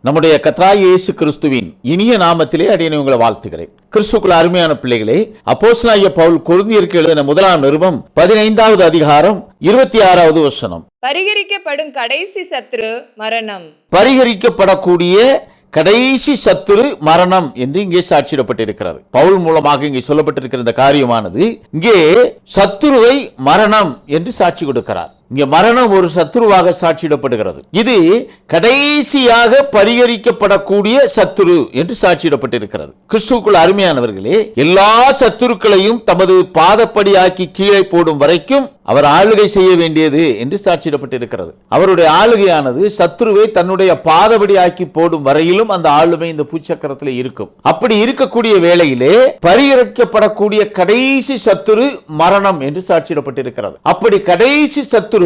நம்முடைய கர்த்தராகிய இயேசு கிறிஸ்துவின் இனிய நாமத்திலே அடியேன் உங்களை வாழ்த்துகிறேன். கிறிஸ்துவுக்குள் அருமையான பிள்ளைகளே, அப்போஸ்தலனாகிய பவுல் கொரிந்தியருக்கு எழுதின 1 நிருபம் 15வது அதிகாரம் 26வது வசனம். பரிகரிக்கப்படும் கடைசி சத்துரு மரணம். பரிகரிக்கப்படக்கூடிய கடைசி சத்துரு மரணம் என்று இங்கே சாட்சியிடப்பட்டிருக்கிறது. பவுல் மூலமாக இங்கே சொல்லப்பட்டிருக்கிற இந்த காரியமானது இங்கே சத்துருவை மரணம் என்று சாட்சி கொடுக்கிறார். இங்கே மரணம் ஒரு சத்துருவாக சாட்சியிடப்படுகிறது. இது கடைசியாக பரிகரிக்கப்படக்கூடிய சத்துரு என்று சாட்சியிடப்பட்டிருக்கிறது. கிறிஸ்துவுக்குள் அருமையானவர்களே, எல்லா சத்துருக்களையும் தமது பாதப்படியாக்கி கீழே போடும் வரைக்கும் அவர் ஆளுகை செய்ய வேண்டியது என்று சாட்சியிடப்பட்டிருக்கிறது. அவருடைய ஆளுகையானது சத்துருவை தன்னுடைய பாதப்படியாக்கி போடும் வரையிலும் அந்த ஆளுமை இந்த பூச்சக்கரத்தில் இருக்கும். அப்படி இருக்கக்கூடிய வேளையிலே பரிகரிக்கப்படக்கூடிய கடைசி சத்துரு மரணம் என்று சாட்சியிடப்பட்டிருக்கிறது. அப்படி கடைசி சத்துரு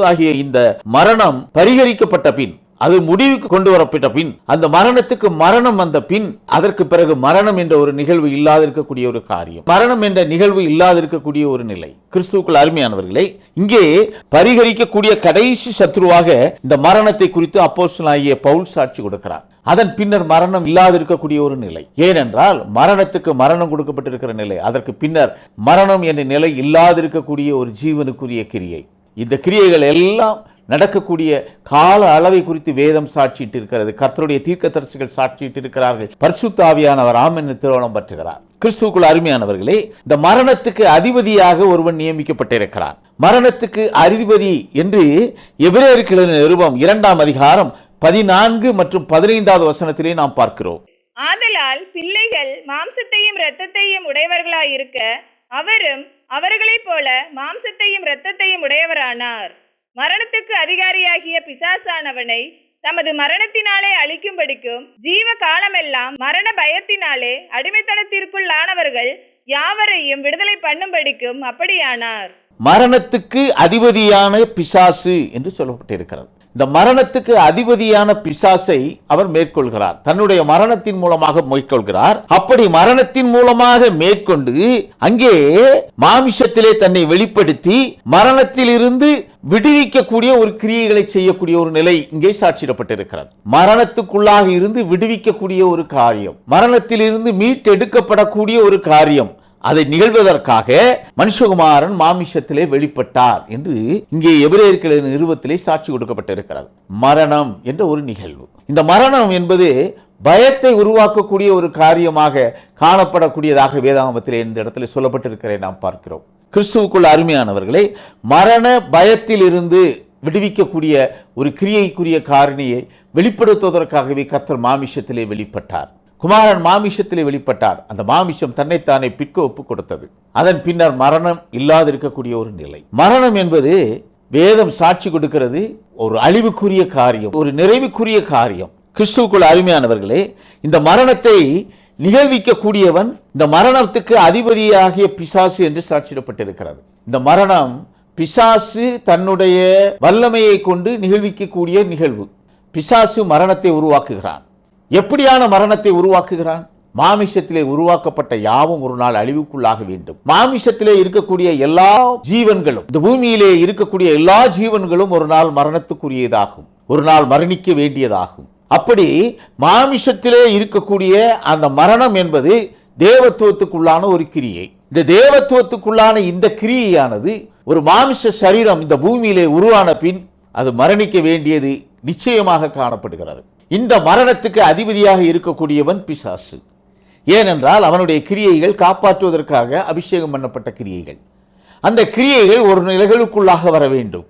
ஆகிய இந்த மரணம் பரிகரிக்கப்பட்ட பின், அது முடிவுக்கு கொண்டு வரப்பட்ட பின், அந்த மரணத்துக்கு மரணம் வந்த பின், அதற்கு பிறகு மரணம் என்ற ஒரு நிகழ்வு இல்லாதிருக்கக்கூடிய ஒரு காரியம், மரணம் என்ற நிகழ்வு இல்லாதிருக்கக்கூடிய ஒரு நிலை. கிறிஸ்துவுக்குள் அருமையானவர்களே, இங்கே பரிகரிக்கக்கூடிய கடைசி சத்துருவாக இந்த மரணத்தை குறித்து அப்போஸ்தலனாகிய பவுல் சாட்சி கொடுக்கிறார். அதன் பின்னர் மரணம் இல்லாதிருக்கக்கூடிய ஒரு நிலை. ஏனென்றால் மரணத்துக்கு மரணம் கொடுக்கப்பட்டிருக்கிற நிலை, அதற்கு பின்னர் மரணம் என்ற நிலை இல்லாதிருக்கக்கூடிய ஒரு ஜீவனுக்குரிய கிரியை. இந்த கிரியைகள் எல்லாம் நடக்கக்கூடிய கால அளவை குறித்து வேதம் சாட்சியிட்டு இருக்கிறது. கர்த்தருடைய தீர்க்கதரிசிகள் சாட்சியிட்டு இருக்கிறார்கள். பரிசுத்த ஆவியானவர் ஆமென் என்று திருவுளம் பற்றுகிறார். கிறிஸ்துவுக்குள் அருமையானவர்களே, இந்த மரணத்துக்கு அதிபதியாக ஒருவன் நியமிக்கப்பட்டிருக்கிறான். மரணத்துக்கு அதிபதி என்று எபிரேயருக்கு எழுதின நிருபம் 2ஆம் அதிகாரம் 14 மற்றும் 15வது வசனத்திலே நாம் பார்க்கிறோம். ஆதலால் பிள்ளைகள் மாம்சத்தையும் இரத்தத்தையும் உடையவர்களாயிருக்க அவரும் அவர்களைப் போல மாம்சத்தையும் இரத்தத்தையும் உடையவரானார். மரணத்துக்கு அதிகாரியாகிய பிசாசானவனை தமது மரணத்தினாலே அழிக்கும்படிக்கும் ஜீவ காலமெல்லாம் மரண பயத்தினாலே அடிமைத்தனத்திற்குள் ஆனவர்கள் யாவரையும் விடுதலை பண்ணும்படிக்கும் அப்படியானார். மரணத்துக்கு அதிபதியான பிசாசு என்று சொல்லப்பட்டிருக்கிறது. இந்த மரணத்துக்கு அதிபதியான பிசாசை அவர் மேற்கொள்கிறார். தன்னுடைய மரணத்தின் மூலமாக மேற்கொள்கிறார். அப்படி மரணத்தின் மூலமாக மேற்கொண்டு அங்கே மாமிசத்திலே தன்னை வெளிப்படுத்தி மரணத்தில் இருந்து விடுவிக்கக்கூடிய ஒரு கிரியைகளை செய்யக்கூடிய ஒரு நிலை இங்கே சாட்சியிடப்பட்டிருக்கிறது. மரணத்துக்குள்ளாக இருந்து விடுவிக்கக்கூடிய ஒரு காரியம், மரணத்தில் இருந்து மீட்டெடுக்கப்படக்கூடிய ஒரு காரியம், அதை நிகழ்வதற்காக மனுஷகுமாரன் மாமிசத்திலே வெளிப்பட்டார் என்று இங்கே எபிரேயருக்கு எழுதின நிருபத்திலே சாட்சி கொடுக்கப்பட்டிருக்கிறது. மரணம் என்ற ஒரு நிகழ்வு. இந்த மரணம் என்பது பயத்தை உருவாக்கக்கூடிய ஒரு காரியமாக காணப்படக்கூடியதாக வேதாகமத்திலே இந்த இடத்துல சொல்லப்பட்டிருக்கிறதை நாம் பார்க்கிறோம். கிறிஸ்துவுக்குள் அருமையானவர்களே, மரண பயத்தில் இருந்து விடுவிக்கக்கூடிய ஒரு கிரியைக்குரிய காரணியை வெளிப்படுத்துவதற்காகவே கர்த்தர் மாமிசத்திலே வெளிப்பட்டார். குமாரன் மாமிசத்திலே வெளிப்பட்டார். அந்த மாமிசம் தன்னைத்தானே பிற்க ஒப்பு கொடுத்தது. அதன் பின்னர் மரணம் இல்லாதிருக்கக்கூடிய ஒரு நிலை. மரணம் என்பது வேதம் சாட்சி கொடுக்கிறது ஒரு அழிவுக்குரிய காரியம், ஒரு நிறைவுக்குரிய காரியம். கிறிஸ்துவுக்குள் அருமையானவர்களே, இந்த மரணத்தை நிகழ்விக்கக்கூடியவன் இந்த மரணத்துக்கு அதிபதியாகிய பிசாசு என்று சாட்சியிடப்பட்டிருக்கிறது. இந்த மரணம் பிசாசு தன்னுடைய வல்லமையை கொண்டு நிகழ்விக்கக்கூடிய நிகழ்வு. பிசாசு மரணத்தை உருவாக்குகிறான். எப்படியான மரணத்தை உருவாக்குகிறான்? மாமிசத்திலே உருவாக்கப்பட்ட யாவும் ஒரு நாள் அழிவுக்குள்ளாக வேண்டும். மாமிசத்திலே இருக்கக்கூடிய எல்லா ஜீவன்களும், இந்த பூமியிலே இருக்கக்கூடிய எல்லா ஜீவன்களும் ஒரு நாள் மரணத்துக்குரியதாகும், ஒரு நாள் மரணிக்க வேண்டியதாகும். அப்படி மாமிசத்திலே இருக்கக்கூடிய அந்த மரணம் என்பது தேவத்துவத்துக்குள்ளான ஒரு கிரியை. இந்த தேவத்துவத்துக்குள்ளான இந்த கிரியையானது ஒரு மாமிச சரீரம் இந்த பூமியிலே உருவான பின் அது மரணிக்க வேண்டியது நிச்சயமாக காணப்படுகிறது. இந்த மரணத்துக்கு அதிபதியாக இருக்கக்கூடியவன் பிசாசு. ஏனென்றால் அவனுடைய கிரியைகள் காப்பாற்றுவதற்காக அபிஷேகம் பண்ணப்பட்ட கிரியைகள். அந்த கிரியைகள் ஒரு நிலைகளுக்குள்ளாக வர வேண்டும்.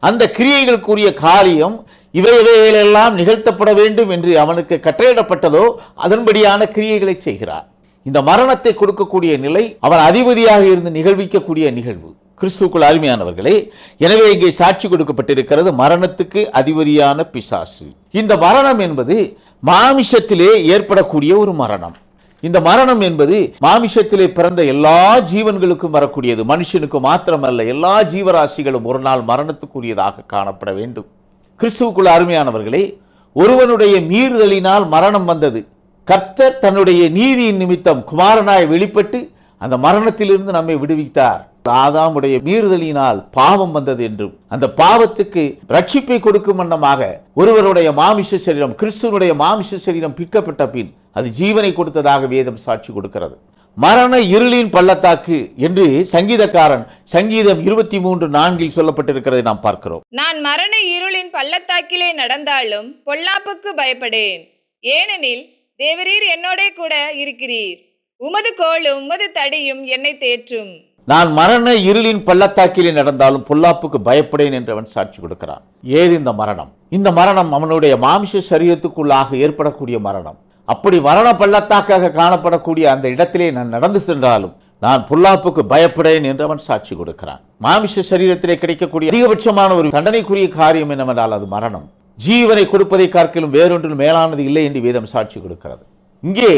அந்த கிரியைகளுக்குரிய காரியம் இவையெல்லாம் நிகழ்த்தப்பட வேண்டும் என்று அவனுக்கு கட்டளையிடப்பட்டதோ அதன்படியான கிரியைகளை செய்கிறார். இந்த மரணத்தை கொடுக்கக்கூடிய நிலை அவன் அதிபதியாக இருந்து நிகழ்விக்கக்கூடிய நிகழ்வு. கிறிஸ்துவுக்குள் அருமையானவர்களே, எனவே இங்கே சாட்சி கொடுக்கப்பட்டிருக்கிறது மரணத்துக்கு அதிபதியான பிசாசு. இந்த மரணம் என்பது மாமிசத்திலே ஏற்படக்கூடிய ஒரு மரணம். இந்த மரணம் என்பது மாமிசத்திலே பிறந்த எல்லா ஜீவன்களுக்கும் வரக்கூடியது. மனுஷனுக்கு மாத்திரமல்ல, எல்லா ஜீவராசிகளும் ஒரு நாள் மரணத்துக்குரியதாக காணப்பட வேண்டும். கிறிஸ்துவுக்குள் அருமையானவர்களே, ஒருவனுடைய மீறுதலினால் மரணம் வந்தது. கர்த்தர் தன்னுடைய நீதியின் நிமித்தம் குமாரனாய் வெளிப்பட்டு அந்த மரணத்திலிருந்து நம்மை விடுவித்தார். ஆதாமுடைய மீறுதலினால் பாவம் வந்தது என்றும் அந்த பாவத்துக்கு ரட்சிப்பை கொடுக்கும் வண்ணமாக ஒருவருடைய மாமிச சரீரம், கிறிஸ்துவனுடைய மாமிச சரீரம் பிற்கப்பட்ட பின் அது ஜீவனை கொடுத்ததாக வேதம் சாட்சி கொடுக்கிறது. மரண இருளின் பள்ளத்தாக்கு என்று சங்கீதக்காரன் சங்கீதம் 23:4 சொல்லப்பட்டிருக்கிறதை நாம் பார்க்கிறோம். நான் மரண இருளின் பள்ளத்தாக்கிலே நடந்தாலும் பொல்லாப்புக்கு பயப்படேன், ஏனெனில் தேவரீர் என்னோட கூட இருக்கிறீர், உமது கோலும் உமது தடியும் என்னை தேற்றும். நான் மரண இருளின் பள்ளத்தாக்கிலே நடந்தாலும் பொல்லாப்புக்கு பயப்படேன் என்று அவன் சாட்சி கொடுக்கிறான். ஏது இந்த மரணம்? இந்த மரணம் அவனுடைய மாமிச சரீரத்துக்குள்ளாக ஏற்படக்கூடிய மரணம். அப்படி மரண பள்ளத்தாக்காக காணப்படக்கூடிய அந்த இடத்திலே நான் நடந்து சென்றாலும் நான் பொல்லாப்புக்கு பயப்படேன் என்று அவன் சாட்சி கொடுக்கிறான். மாமிச சரீரத்திலே கிடைக்கக்கூடிய அதிகபட்சமான ஒரு தண்டனைக்குரிய காரியம் என்னவென்றால் அது மரணம். ஜீவனை கொடுப்பதை காட்டிலும் வேறொன்றில் மேலானது இல்லை என்று வேதம் சாட்சி கொடுக்கிறது. இங்கே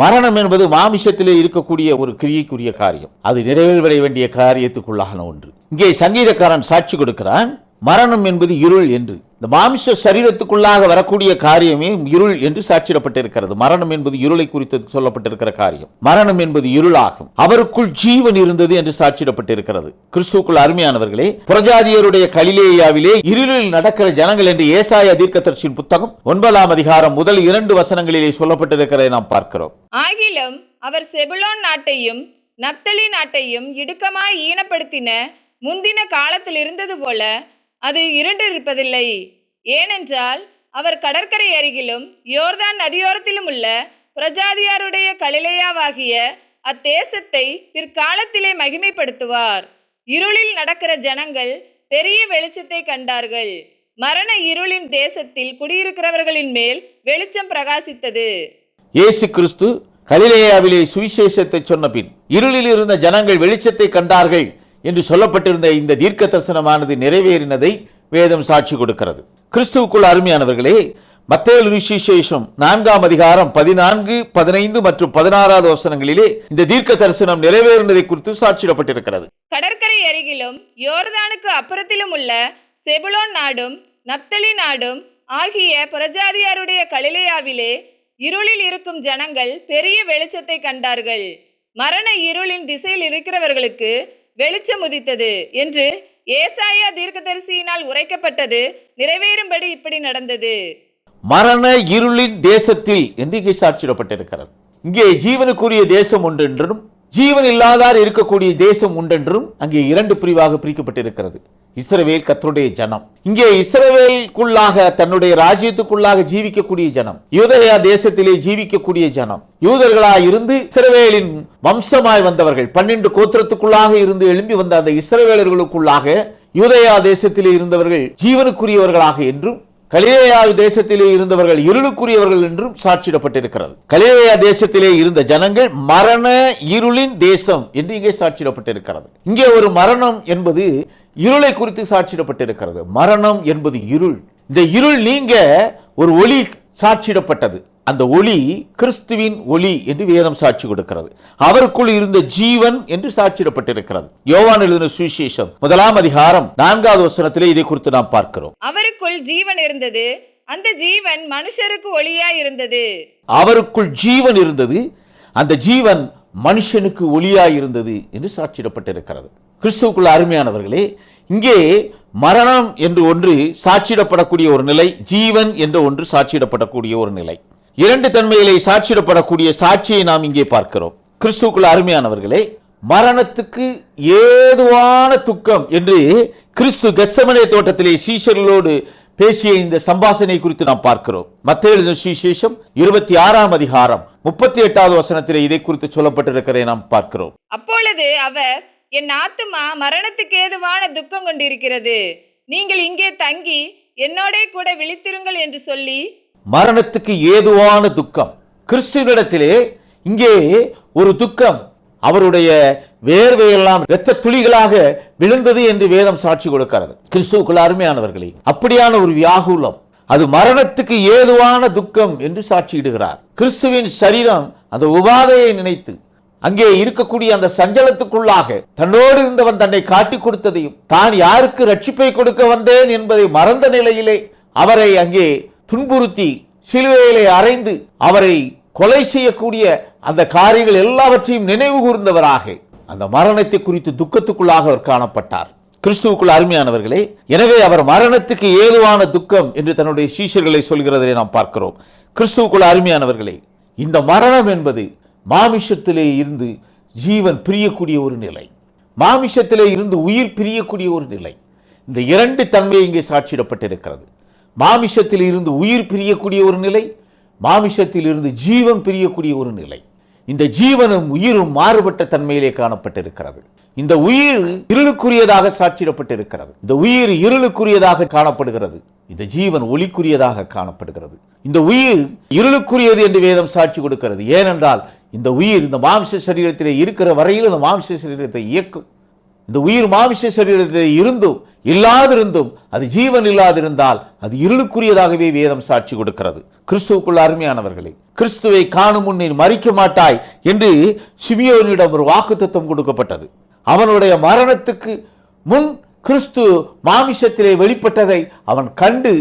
மரணம் என்பது மாமிசத்திலே இருக்கக்கூடிய ஒரு கிரியைக்குரிய காரியம், அது நிறைவேற வேண்டிய காரியத்துக்குள்ளான ஒன்று. இங்கே சங்கீதக்காரன் சாட்சி கொடுக்கிறான், மரணம் என்பது இருள் என்று. இந்த மாமிச சரீரத்துக்குள்ளாக வரக்கூடிய காரியமே இருள் என்று சாட்சிடப்பட்டிருக்கிறது. மரணம் என்பது இருளை குறித்து சொல்லப்பட்டிருக்கிற காரியம். மரணம் என்பது இருளாகும். அவருக்குள் ஜீவன் இருந்தது என்று சாட்சிடப்பட்டிருக்கிறது. கிறிஸ்துவுக்குள் அருமையானவர்களே, புறஜாதியருடைய கலிலேயாவிலே இருளில் நடக்கிற ஜனங்கள் என்று ஏசாயா தீர்க்கதரிசியின் புத்தகம் 9ஆம் அதிகாரம் முதல் 2 வசனங்களிலே சொல்லப்பட்டிருக்கிறதை நாம் பார்க்கிறோம். ஆகிலும் அவர் செபுலோன் நாட்டையும் நப்தலி நாட்டையும் இடுக்கமாய் ஈனப்படுத்தின முந்தின காலத்தில் இருந்தது போல அது இருண்டிருப்பதில்லை. ஏனென்றால் அவர் கடற்கரை அருகிலும் யோர்தான் நதியோரத்திலும் உள்ள பிரஜாதியாருடைய கலிலேயாவாகிய அத்தேசத்தை பிற்காலத்திலே மகிமைப்படுத்துவார். இருளில் நடக்கிற ஜனங்கள் பெரிய வெளிச்சத்தை கண்டார்கள். மரண இருளின் தேசத்தில் குடியிருக்கிறவர்களின் மேல் வெளிச்சம் பிரகாசித்தது. இயேசு கிறிஸ்து கலிலேயாவிலே சுவிசேஷத்தை சொன்ன பின் இருளில் இருந்த ஜனங்கள் வெளிச்சத்தை கண்டார்கள் என்று சொல்லப்பட்டிருந்த இந்த தீர்க்க தரிசனமானது நிறைவேறினதை வேதம் சாட்சி கொடுக்கிறது. கிறிஸ்துவுக்குள் அருமையானவர்களே, மத்தேயு சுவிசேஷம் 4ஆம் அதிகாரம் 14, 15 மற்றும் 16 வசனங்களிலே இந்த தீர்க்க தரிசனம் நிறைவேறினதை குறித்து சாட்சியிடப்பட்டிருக்கிறது. கடற்கரை அருகிலும் யோர்தானுக்கு அப்புறத்திலும் உள்ள செபுலோன் நாடும் நப்தலி நாடும் ஆகிய புறஜாதியாருடைய கலிலேயாவிலே இருளில் இருக்கும் ஜனங்கள் பெரிய வெளிச்சத்தை கண்டார்கள். மரண இருளின் திசையில் இருக்கிறவர்களுக்கு வெளிச்சம் உதித்தது என்று ஏசாயா தீர்க்கதரிசியினால் உரைக்கப்பட்டது நிறைவேறும்படி இப்படி நடந்தது. மரண இருளின் தேசத்தில் என்று இங்கே சாட்சியிடப்பட்டிருக்கிறது. இங்கே ஜீவனுக்குரிய தேசம் ஒன்றென்றும் ஜீவன் இல்லாதார் இருக்கக்கூடிய தேசம் ஒன்றென்றும் அங்கே 2 பிரிவாக பிரிக்கப்பட்டிருக்கிறது. இஸ்ரவேல் கர்த்தருடைய ஜனம். இங்கே இஸ்ரவேலுக்குள்ளாக தன்னுடைய ராஜ்யத்துக்குள்ளாக ஜீவிக்கக்கூடிய ஜனம், யூதேயா தேசத்திலே ஜீவிக்கக்கூடிய ஜனம், யூதர்களாய் இருந்து இஸ்ரவேலின் வம்சமாய் வந்தவர்கள் 12 கோத்திரத்துக்குள்ளாக இருந்து எழும்பி வந்த அந்த இஸ்ரவேலர்களுக்குள்ளாக யூதேயா தேசத்திலே இருந்தவர்கள் ஜீவனுக்குரியவர்களாக என்றும் கலிலேயா தேசத்திலே இருந்தவர்கள் இருளுக்குரியவர்கள் என்றும் சாட்சியிடப்பட்டிருக்கிறது. கலிலேயா தேசத்திலே இருந்த ஜனங்கள் மரண இருளின் தேசம் என்று இங்கே சாட்சியிடப்பட்டிருக்கிறது. இங்கே ஒரு மரணம் என்பது இருளை குறித்து சாட்சியிடப்பட்டிருக்கிறது. மரணம் என்பது இருள். இந்த இருள் நீங்க ஒரு ஒளி சாட்சியிடப்பட்டது. அந்த ஒளி கிறிஸ்துவின் ஒளி என்று வேதம் சாட்சி கொடுக்கிறது. அவருக்குள் இருந்த ஜீவன் என்று சாட்சியிடப்பட்டிருக்கிறது. யோவான் எழுதின சுவிசேஷம் 1ஆம் அதிகாரம் 4வது வசனத்திலே இதை குறித்து நாம் பார்க்கிறோம். அவருக்குள் ஜீவன் இருந்தது, அந்த ஜீவன் மனுஷருக்கு ஒளியாய் இருந்தது. அவருக்குள் ஜீவன் இருந்தது, அந்த ஜீவன் மனுஷனுக்கு ஒளியாய் இருந்தது என்று சாட்சியிடப்பட்டிருக்கிறது. கிறிஸ்துவுக்குள்ள அருமையானவர்களே, இங்கே மரணம் என்று ஒன்று சாட்சியிடப்படக்கூடிய ஒரு நிலை, ஜீவன் என்று ஒன்று சாட்சியிடப்படக்கூடிய ஒரு நிலை. 2 தன்மையிலே சாட்சியிடப்படக்கூடிய சாட்சியை நாம் இங்கே பார்க்கிறோம். கிறிஸ்துவுக்குள்ள அருமையானவர்களே, மரணத்துக்கு ஏதுவான துக்கம் என்று கிறிஸ்து கெத்செமனே தோட்டத்திலே சீஷர்களோடு பேசிய இந்த சம்பாஷணை குறித்து நாம் பார்க்கிறோம். மத்தேயு எழுதின சுவிசேஷம் 26ஆம் அதிகாரம் 38வது வசனத்திலே இதை குறித்து சொல்லப்பட்டிருக்கிறதை நாம் பார்க்கிறோம். அப்பொழுது அவர், என் ஆத்துமா மரணத்துக்கு ஏதுவான துக்கம் கொண்டிருக்கிறது, நீங்கள் இங்கே தங்கி என்னோட கூட விழித்திருங்கள் என்று சொல்லி, மரணத்துக்கு ஏதுவான துக்கம் கிறிஸ்துவினிடத்திலே இங்கே ஒரு துக்கம், அவருடைய வேர்வையெல்லாம் இரத்த துளிகளாக விழுந்தது என்று வேதம் சாட்சி கொடுக்கிறது. கிறிஸ்துவுக்குள்ள அருமையானவர்களே, அப்படியான ஒரு வியாகுலம், அது மரணத்துக்கு ஏதுவான துக்கம் என்று சாட்சியிடுகிறார். கிறிஸ்துவின் சரீரம் அந்த உபாதையை நினைத்து அங்கே இருக்கக்கூடிய அந்த சஞ்சலத்துக்குள்ளாக தன்னோடு இருந்தவன் தன்னை காட்டிக் கொடுத்ததையும் தான் யாருக்கு ரட்சிப்பை கொடுக்க வந்தேன் என்பதை மறந்த நிலையிலே அவரை அங்கே துன்புறுத்தி சிலுவையிலே அறைந்து அவரை கொலை செய்யக்கூடிய அந்த காரியங்கள் எல்லாவற்றையும் நினைவு கூர்ந்தவராக அந்த மரணத்தை குறித்து துக்கத்துக்குள்ளாக அவர் காணப்பட்டார். கிறிஸ்துவுக்குள் அருமையானவர்களே, எனவே அவர் மரணத்துக்கு ஏதுவான துக்கம் என்று தன்னுடைய சீஷர்களை சொல்கிறதை நாம் பார்க்கிறோம். கிறிஸ்துவுக்குள் அருமையானவர்களே, இந்த மரணம் என்பது மாமிசத்திலே இருந்து ஜீவன் பிரியக்கூடிய ஒரு நிலை, மாமிசத்திலே இருந்து உயிர் பிரியக்கூடிய ஒரு நிலை. இந்த இரண்டு தன்மை இங்கே சாட்சியிடப்பட்டிருக்கிறது. மாமிசத்தில் இருந்து உயிர் பிரியக்கூடிய ஒரு நிலை, மாமிசத்தில் இருந்து ஜீவன் பிரியக்கூடிய ஒரு நிலை. இந்த ஜீவனும் உயிரும் மாறுபட்ட தன்மையிலே காணப்பட்டிருக்கிறது. இந்த உயிர் இருளுக்குரியதாக சாட்சியிடப்பட்டிருக்கிறது. இந்த உயிர் இருளுக்குரியதாக காணப்படுகிறது. இந்த ஜீவன் ஒளிக்குரியதாக காணப்படுகிறது. இந்த உயிர் இருளுக்குரியது என்று வேதம் சாட்சி கொடுக்கிறது. ஏனென்றால் இந்த உயிர் இந்த மாம்ச சரீரத்திலே இருக்கிற வரையில் இந்த மாம்ச சரீரத்தை இயக்கும். இந்த உயிர் மாம்ச சரீரத்திலே இருந்தும் இல்லாதிருந்தும் அது ஜீவன் இல்லாதிருந்தால் அது இருளுக்குரியதாகவே வேதம் சாட்சி கொடுக்கிறது. கிறிஸ்துவுக்குள் அருமையானவர்களே, கிறிஸ்துவை காணும் முன்னே மரிக்க மாட்டாய் என்று சிமியோனிடம் ஒரு வாக்குத்தத்தம் கொடுக்கப்பட்டது. அவனுடைய மரணத்துக்கு முன் கிறிஸ்து மாமிசத்திலே வெளிப்பட்டதை அவன் கண்டு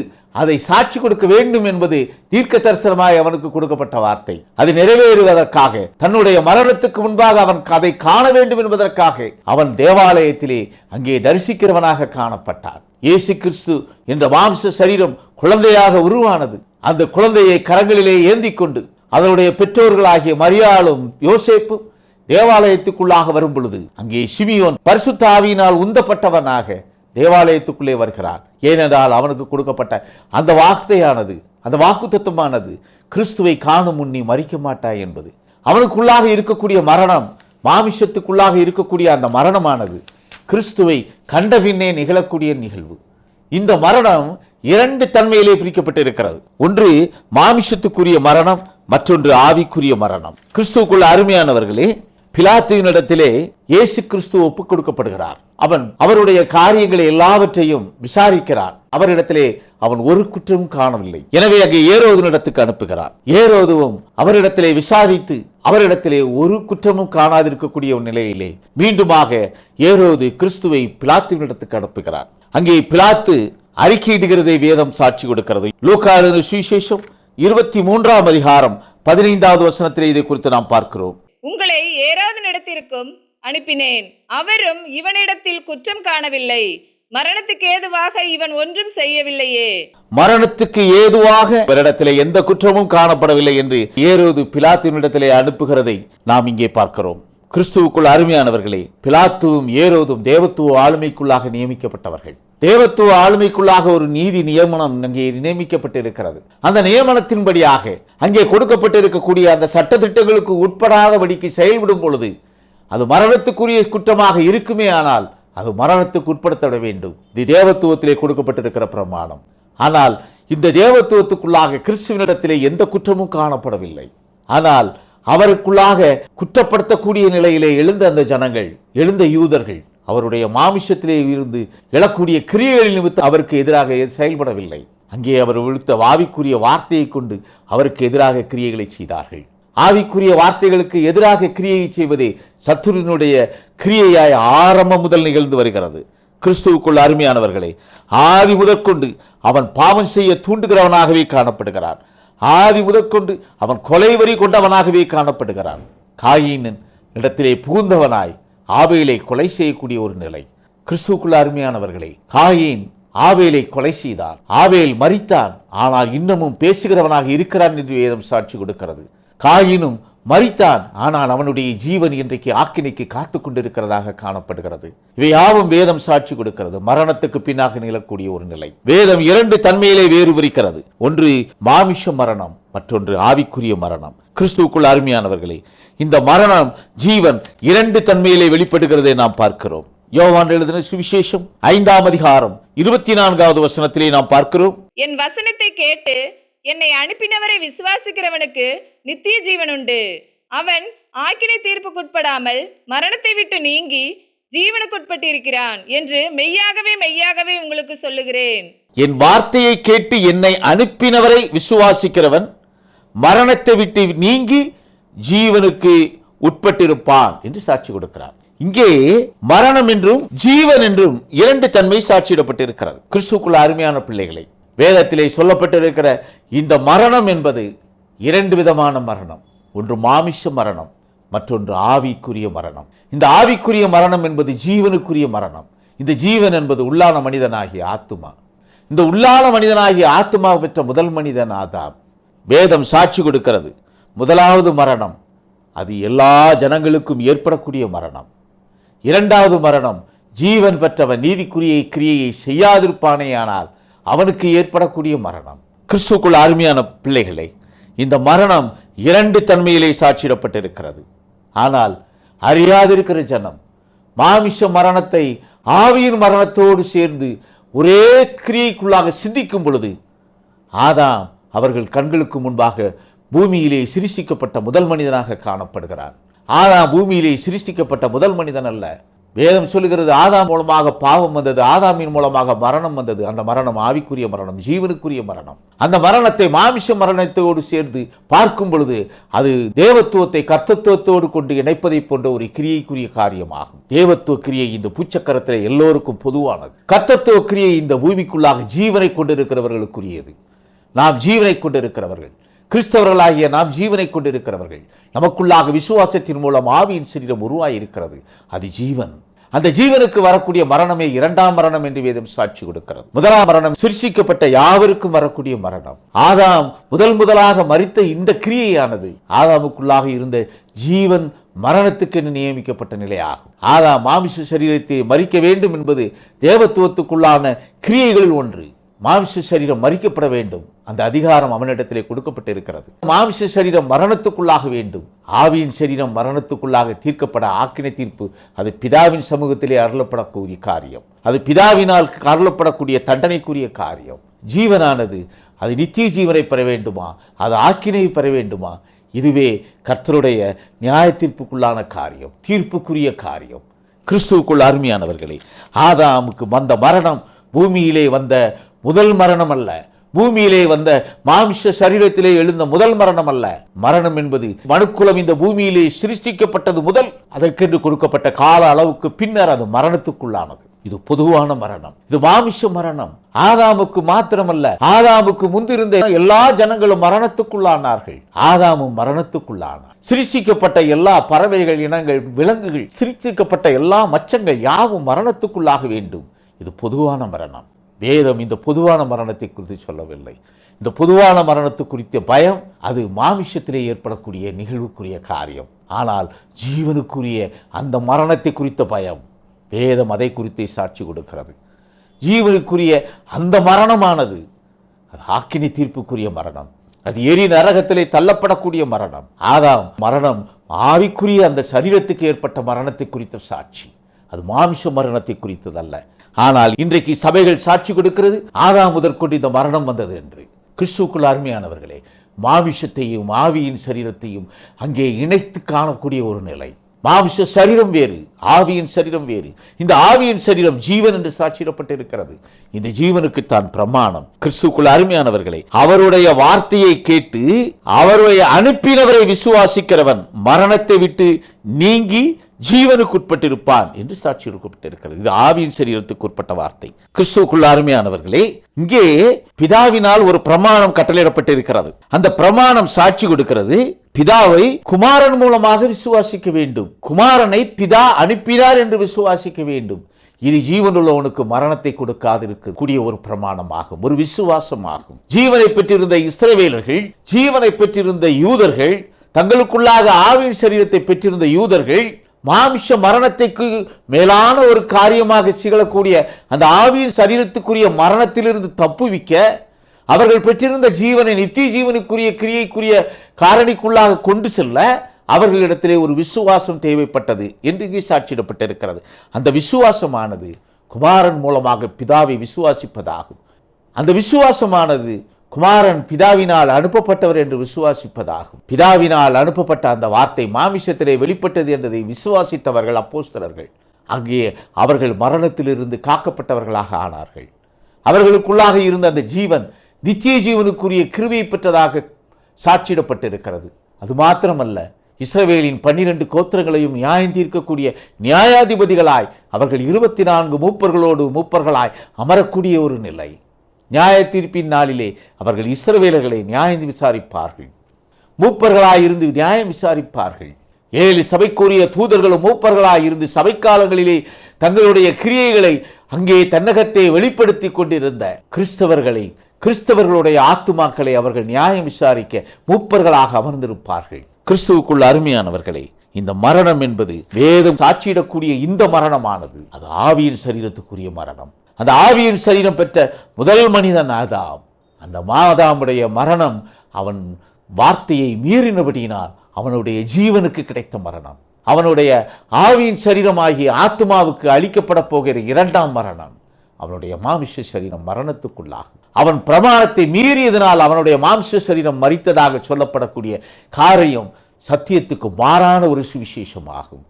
அதை சாட்சி கொடுக்க வேண்டும் என்பது தீர்க்க தரிசனமாய் அவனுக்கு கொடுக்கப்பட்ட வார்த்தை. அது நிறைவேறுவதற்காக, தன்னுடைய மரணத்துக்கு முன்பாக அவன் அதை காண வேண்டும் என்பதற்காக அவன் தேவாலயத்திலே அங்கே தரிசிக்கிறவனாக காணப்பட்டான். இயேசு கிறிஸ்து என்ற மாம்ச சரீரம் குழந்தையாக உருவானது. அந்த குழந்தையை கரங்களிலே ஏந்தி கொண்டு அதனுடைய பெற்றோர்களாகிய மரியாளும் யோசேப்பும் தேவாலயத்துக்குள்ளாக வரும் பொழுது அங்கே சிமியோன் பரிசுத்த ஆவியினால் உந்தப்பட்டவனாக தேவாலயத்துக்குள்ளே வருகிறான். ஏனென்றால் அவனுக்கு கொடுக்கப்பட்ட அந்த வார்த்தையானது, அந்த வாக்குத்தத்தமானது கிறிஸ்துவை காணும் முன்னே மரிக்க மாட்டாய் என்பது. அவனுக்குள்ளாக இருக்கக்கூடிய மரணம், மாமிசத்துக்குள்ளாக இருக்கக்கூடிய அந்த மரணமானது கிறிஸ்துவை கண்ட பின்னே நிகழக்கூடிய நிகழ்வு. இந்த மரணம் இரண்டு தன்மையிலே பிரிக்கப்பட்டிருக்கிறது. ஒன்று மாமிசத்துக்குரிய மரணம், மற்றொன்று ஆவிக்குரிய மரணம். கிறிஸ்துவுக்குள்ள அருமையானவர்களே, பிலாத்துவினிடத்திலே இயேசு கிறிஸ்து ஒப்புக் கொடுக்கப்படுகிறார். அவன் அவருடைய காரியங்களை எல்லாவற்றையும் விசாரிக்கிறான். அவரிடத்திலே அவன் ஒரு குற்றமும் காணவில்லை. எனவே அங்கே ஏரோதினிடத்துக்கு அனுப்புகிறான். ஏரோதுவும் அவரிடத்திலே விசாரித்து அவரிடத்திலே ஒரு குற்றமும் காணாதிருக்கக்கூடிய ஒரு நிலையிலே மீண்டுமாக ஏரோது கிறிஸ்துவை பிலாத்துவினிடத்துக்கு அனுப்புகிறான். அங்கே பிலாத்து அறிக்கையிடுகிறதை வேதம் சாட்சி கொடுக்கிறது. லூக்கா எழுதின சுவிசேஷம் 23ஆம் அதிகாரம் 15வது வசனத்திலே இதை குறித்து நாம் பார்க்கிறோம். உங்களை ஏரோதினிடத்திற்கும் அனுப்பினேன், அவரும் இவனிடத்தில் குற்றம் காணவில்லை, மரணத்துக்கு ஏதுவாக இவன் ஒன்றும் செய்யவில்லையே. மரணத்துக்கு ஏதுவாக இவரிடத்திலே எந்த குற்றமும் காணப்படவில்லை என்று ஏரோது பிலாத்துவினிடத்திலே அனுப்புகிறதை நாம் இங்கே பார்க்கிறோம். கிறிஸ்துவுக்குள் அருமையானவர்களே, பிலாத்துவும் ஏரோதும் தேவத்துவ ஆளுமைக்குள்ளாக நியமிக்கப்பட்டவர்கள். தேவத்துவ ஆளுமைக்குள்ளாக ஒரு நீதி நியமனம் அங்கே நியமிக்கப்பட்டிருக்கிறது. அந்த நியமனத்தின்படியாக அங்கே கொடுக்கப்பட்டிருக்கக்கூடிய அந்த சட்டத்திட்டங்களுக்கு உட்படாதபடிக்கு செயல்படும் பொழுது அது மரணத்துக்குரிய குற்றமாக இருக்குமே, ஆனால் அது மரணத்துக்கு உட்படுத்த வேண்டும். இது தேவத்துவத்திலே கொடுக்கப்பட்டிருக்கிற பிரமாணம். ஆனால் இந்த தேவத்துவத்துக்குள்ளாக கிறிஸ்துவனிடத்திலே எந்த குற்றமும் காணப்படவில்லை. ஆனால் அவருக்குள்ளாக குற்றப்படுத்தக்கூடிய நிலையிலே எழுந்த அந்த ஜனங்கள், எழுந்த யூதர்கள் அவருடைய மாமிசத்திலே இருந்து எழக்கூடிய கிரியைகள் நிமித்தம் அவருக்கு எதிராக செயல்படவில்லை. அங்கே அவர் விழுத்த ஆவிக்குரிய வார்த்தையை கொண்டு அவருக்கு எதிராக கிரியைகளை செய்தார்கள். ஆவிக்குரிய வார்த்தைகளுக்கு எதிராக கிரியை செய்வதே சத்துருவினுடைய கிரியையாய் ஆரம்பம் முதல் நிகழ்ந்து வருகிறது. கிறிஸ்துவுக்குள் அருமையானவர்களே, ஆதி முதற்கொண்டு அவன் பாவம் செய்ய தூண்டுகிறவனாகவே காணப்படுகிறான். ஆதி முதற்கொண்டு அவன் கொலை வரி கொண்டவனாகவே காணப்படுகிறான். காயீனின் இடத்திலே புகுந்தவனாய் ஆபேலை கொலை செய்யக்கூடிய ஒரு நிலை. கிறிஸ்துவுக்குள்ள அருமையானவர்களே, காயீன் ஆபேலை கொலை செய்தான். ஆபேல் மரித்தான், ஆனால் இன்னமும் பேசுகிறவனாக இருக்கிறான் என்று வேதம் சாட்சி கொடுக்கிறது. காயீனும் மரித்தான், ஆனால் அவனுடைய ஜீவன் இன்றைக்கு ஆக்கினைக்கு காத்துக் கொண்டிருக்கிறதாக காணப்படுகிறது. இவை யாவும் வேதம் சாட்சி கொடுக்கிறது. மரணத்துக்கு பின்னாக நிகழக்கூடிய ஒரு நிலை. வேதம் இரண்டு தன்மையிலே வேறுபடுகிறது. ஒன்று மாமிஷ மரணம், மற்றொன்று ஆவிக்குரிய மரணம். கிறிஸ்துவுக்குள் அருமையானவர்களே, இந்த மரணம் ஜீவன் இரண்டு தன்மையிலே வெளிப்படுகிறதை நாம் பார்க்கிறோம். யோவான் எழுதின சுவிசேஷம் 5ஆம் அதிகாரம் 24வது வசனத்திலே நாம் பார்க்கிறோம். என் வசனத்தை கேட்டு என்னை அனுப்பினவரை விசுவாசிக்கிறவனுக்கு நித்திய ஜீவன் உண்டு. அவன் ஆக்கினை தீர்ப்புக்குட்படாமல் மரணத்தை விட்டு நீங்கி ஜீவனுக்குட்பட்டிருக்கிறான் என்று மெய்யாகவே மெய்யாகவே உங்களுக்கு சொல்லுகிறேன். என் வார்த்தையை கேட்டு என்னை அனுப்பினவரை விசுவாசிக்கிறவன் மரணத்தை விட்டு நீங்கி ஜீவனுக்கு உட்பட்டிருப்பான் என்று சாட்சி கொடுக்கிறார். இங்கே மரணம் என்றும் ஜீவன் என்றும் இரண்டு தன்மை சாட்சியிடப்பட்டிருக்கிறது. கிறிஸ்துவுக்குள்ள அருமையான பிள்ளைகளை, வேதத்திலே சொல்லப்பட்டிருக்கிற இந்த மரணம் என்பது இரண்டு விதமான மரணம். ஒன்று மாமிஷ மரணம், மற்றொன்று ஆவிக்குரிய மரணம். இந்த ஆவிக்குரிய மரணம் என்பது ஜீவனுக்குரிய மரணம். இந்த ஜீவன் என்பது உள்ளான மனிதனாகிய ஆத்துமா. இந்த உள்ளான மனிதனாகிய ஆத்துமா பெற்ற முதல் மனிதன் ஆதாம். வேதம் சாட்சி கொடுக்கிறது, முதலாவது மரணம் அது எல்லா ஜனங்களுக்கும் ஏற்படக்கூடிய மரணம். இரண்டாவது மரணம், ஜீவன் பெற்றவன் நீதிக்குரிய கிரியையை செய்யாதிருப்பானேயானால் அவனுக்கு ஏற்படக்கூடிய மரணம். கிறிஸ்துவுக்குள் அருமையான பிள்ளைகளை, இந்த மரணம் இரண்டு தன்மையிலே சாட்சியிடப்பட்டிருக்கிறது. ஆனால் அறியாதிருக்கிற ஜனம் மாமிச மரணத்தை ஆவியின் மரணத்தோடு சேர்ந்து ஒரே கிரியைக்குள்ளாக சிந்திக்கும் பொழுது, ஆதாம் அவர்கள் கண்களுக்கு முன்பாக பூமியிலே சிருஷ்டிக்கப்பட்ட முதல் மனிதனாக காணப்படுகிறான். ஆதாம் பூமியிலே சிருஷ்டிக்கப்பட்ட முதல் மனிதன் அல்ல. வேதம் சொல்லுகிறது, ஆதாம் மூலமாக பாவம் வந்தது, ஆதாமின் மூலமாக மரணம் வந்தது. அந்த மரணம் ஆவிக்குரிய மரணம், ஜீவனுக்குரிய மரணம். அந்த மரணத்தை மாமிச மரணத்தோடு சேர்ந்து பார்க்கும் பொழுது அது தேவத்துவத்தை கர்த்தத்துவத்தோடு கொண்டு இணைப்பதை போன்ற ஒரு கிரியைக்குரிய காரியமாகும். தேவத்துவ கிரியை இந்த பூச்சக்கரத்தில் எல்லோருக்கும் பொதுவானது. கர்த்தத்துவ கிரியை இந்த பூமிக்குள்ளாக ஜீவனை கொண்டிருக்கிறவர்களுக்குரியது. நாம் ஜீவனை கொண்டிருக்கிறவர்கள், கிறிஸ்தவர்களாகிய நாம் ஜீவனை கொண்டிருக்கிறவர்கள். நமக்குள்ளாக விசுவாசத்தின் மூலம் ஆவியின் சரீரம் உருவாயிருக்கிறது. அது ஜீவன். அந்த ஜீவனுக்கு வரக்கூடிய மரணமே இரண்டாம் மரணம் என்று வேதம் சாட்சி கொடுக்கிறது. முதலாம் மரணம் சிருஷ்டிக்கப்பட்ட யாவருக்கும் வரக்கூடிய மரணம். ஆதாம் முதலாக மரித்த இந்த கிரியையானது ஆதாமுக்குள்ளாக இருந்த ஜீவன் மரணத்துக்கு நியமிக்கப்பட்ட நிலையாகும். ஆதாம் மாமிச சரீரத்தை மரிக்க வேண்டும் என்பது தேவத்துவத்துக்குள்ளான கிரியைகளில் ஒன்று. மாமிச சரீரம் மரிக்கப்பட வேண்டும், அந்த அதிகாரம் அவனிடத்திலே கொடுக்கப்பட்டிருக்கிறது. மாமிச சரீரம் மரணத்துக்குள்ளாக வேண்டும், ஆவியின் சரீரம் மரணத்துக்குள்ளாக தீர்க்கப்பட ஆக்கினை தீர்ப்பு அது பிதாவின் சமூகத்திலே அருளப்படக்கூடிய காரியம். அது பிதாவினால் அருளப்படக்கூடிய தண்டனைக்குரிய காரியம். ஜீவனானது அது நித்திய ஜீவனை பெற வேண்டுமா, அது ஆக்கினையை பெற வேண்டுமா, இதுவே கர்த்தருடைய நியாய தீர்ப்புக்குள்ளான காரியம், தீர்ப்புக்குரிய காரியம். கிறிஸ்துவுக்குள் அருமையானவர்களே, ஆதாமுக்கு வந்த மரணம் பூமியிலே வந்த முதல் மரணம் அல்ல, பூமியிலே வந்த மாம்ச சரீரத்திலே எழுந்த முதல் மரணம் அல்ல. மரணம் என்பது மனுக்குலம் இந்த பூமியிலே சிருஷ்டிக்கப்பட்டது முதல் அதற்கென்று கொடுக்கப்பட்ட கால அளவுக்கு பின்னர் அது மரணத்துக்குள்ளானது. இது பொதுவான மரணம், இது மாமிச மரணம். ஆதாமுக்கு மாத்திரமல்ல, ஆதாமுக்கு முந்திருந்த எல்லா ஜனங்களும் மரணத்துக்குள்ளானார்கள். ஆதாமும் மரணத்துக்குள்ளானார். சிருஷ்டிக்கப்பட்ட எல்லா பறவைகள், இனங்கள், விலங்குகள், சிருஷ்டிக்கப்பட்ட எல்லா மச்சங்கள் யாவும் மரணத்துக்குள்ளாக வேண்டும். இது பொதுவான மரணம். வேதம் இந்த பொதுவான மரணத்தை குறித்து சொல்லவில்லை. இந்த பொதுவான மரணத்தை குறித்த பயம் அது மாமிசத்திலே ஏற்படக்கூடிய நிகழ்வுக்குரிய காரியம். ஆனால் ஜீவனுக்குரிய அந்த மரணத்தை குறித்த பயம் வேதம் அதை குறித்து சாட்சி கொடுக்கிறது. ஜீவனுக்குரிய அந்த மரணமானது அது ஆக்கினை தீர்ப்புக்குரிய மரணம், அது எரி நரகத்திலே தள்ளப்படக்கூடிய மரணம். ஆதாம் மரணம் ஆவிக்குரிய அந்த சரீரத்துக்கு ஏற்பட்ட மரணத்தை குறித்த சாட்சி, அது மாமிச மரணத்தை குறித்ததல்ல. ஆனால் இன்றைக்கு சபைகள் சாட்சி கொடுக்கிறது ஆதாம் முதற்கொண்டு இந்த மரணம் வந்தது என்று. கிறிஸ்துவுக்குள் அருமையானவர்களே, மாமிசத்தையும் ஆவியின் சரீரத்தையும் அங்கே இணைத்து காணக்கூடிய ஒரு நிலை. மாமிச சரீரம் வேறு, ஆவியின் சரீரம் வேறு. இந்த ஆவியின் சரீரம் ஜீவன் என்று சாட்சியிடப்பட்டிருக்கிறது. இந்த ஜீவனுக்கு தான் பிரமாணம். கிறிஸ்துவுக்குள் அருமையானவர்களே, அவருடைய வார்த்தையை கேட்டு அவருடைய அனுப்பினவரை விசுவாசிக்கிறவன் மரணத்தை விட்டு நீங்கி ஜீவனுக்குட்பட்டிருப்பான் என்று சாட்சி கொடுக்கப்பட்டிருக்கிறது. இது ஆவியின் சரீரத்துக்கு உட்பட்ட வார்த்தை. கிறிஸ்துவுக்குள்ள அருமையானவர்களே, இங்கே பிதாவினால் ஒரு பிரமாணம் கட்டளையிடப்பட்டிருக்கிறது. அந்த பிரமாணம் சாட்சி கொடுக்கிறது பிதாவை குமாரன் மூலமாக விசுவாசிக்க வேண்டும், குமாரனை பிதா அனுப்பினார் என்று விசுவாசிக்க வேண்டும். இது ஜீவனுள்ளவனுக்கு மரணத்தை கொடுக்காதிருக்கக்கூடிய ஒரு பிரமாணமாகும், ஒரு விசுவாசமாகும். ஜீவனை பெற்றிருந்த இஸ்ரவேலர்கள், ஜீவனை பெற்றிருந்த யூதர்கள், தங்களுக்குள்ளாக ஆவியின் சரீரத்தை பெற்றிருந்த யூதர்கள் மாமிச மரணத்துக்கு மேலான ஒரு காரியமாக சிகழக்கூடிய அந்த ஆவியின் சரீரத்துக்குரிய மரணத்திலிருந்து தப்புவிக்க அவர்கள் பெற்றிருந்த ஜீவனை நித்திய ஜீவனுக்குரிய கிரியைக்குரிய காரணிக்குள்ளாக கொண்டு செல்ல அவர்களிடத்திலே ஒரு விசுவாசம் தேவைப்பட்டது என்று இங்கே சாட்சியிடப்பட்டிருக்கிறது. அந்த விசுவாசமானது குமாரன் மூலமாக பிதாவை விசுவாசிப்பதாகும். அந்த விசுவாசமானது குமாரன் பிதாவினால் அனுப்பப்பட்டவர் என்று விசுவாசிப்பதாகும். பிதாவினால் அனுப்பப்பட்ட அந்த வார்த்தை மாமிசத்திலே வெளிப்பட்டது என்பதை விசுவாசித்தவர்கள் அப்போஸ்தலர்கள் அங்கே அவர்கள் மரணத்திலிருந்து காக்கப்பட்டவர்களாக ஆனார்கள். அவர்களுக்குள்ளாக இருந்த அந்த ஜீவன் நித்திய ஜீவனுக்குரிய கிருபை பெற்றதாக சாட்சியிடப்பட்டிருக்கிறது. அது மாத்திரமல்ல, இஸ்ரவேலின் 12 கோத்திரங்களையும் நியாயம் தீர்க்கக்கூடிய நியாயாதிபதிகளாய் அவர்கள் 24 மூப்பர்களோடு மூப்பர்களாய் அமரக்கூடிய ஒரு நிலை. நியாய தீர்ப்பின் நாளிலே அவர்கள் இஸ்ரவேலர்களை நியாயம் விசாரிப்பார்கள், மூப்பர்களாய் இருந்து நியாயம் விசாரிப்பார்கள். 7 சபைக்குரிய தூதர்களும் மூப்பர்களாய் இருந்து சபைக்காலங்களிலே தங்களுடைய கிரியைகளை அங்கே தன்னகத்தை வெளிப்படுத்திக் கொண்டிருந்த கிறிஸ்தவர்களுடைய ஆத்துமாக்களை அவர்கள் நியாயம் விசாரிக்க மூப்பர்களாக அமர்ந்திருப்பார்கள். கிறிஸ்துவுக்குள் அருமையானவர்களே, இந்த மரணம் என்பது வேதம் சாட்சியிடக்கூடிய இந்த மரணமானது அது ஆவியின் சரீரத்துக்குரிய மரணம். அந்த ஆவியின் சரீரம் பெற்ற முதல் மனிதன் ஆதாம். அந்த ஆதாமுடைய மரணம் அவன் வார்த்தையை மீறினபடியினால் அவனுடைய ஜீவனுக்கு கிடைத்த மரணம். அவனுடைய ஆவியின் சரீரமாகிய ஆத்மாவுக்கு அளிக்கப்பட போகிற 2ஆம் மரணம் அவனுடைய மாமிச சரீரம் மரணத்துக்குள்ளாகும். அவன் பிரமாணத்தை மீறியதனால் அவனுடைய மாம்ச சரீரம் மரித்ததாக சொல்லப்படக்கூடிய காரியம் சத்தியத்துக்கு மாறான ஒரு சுவிசேஷமாகும்.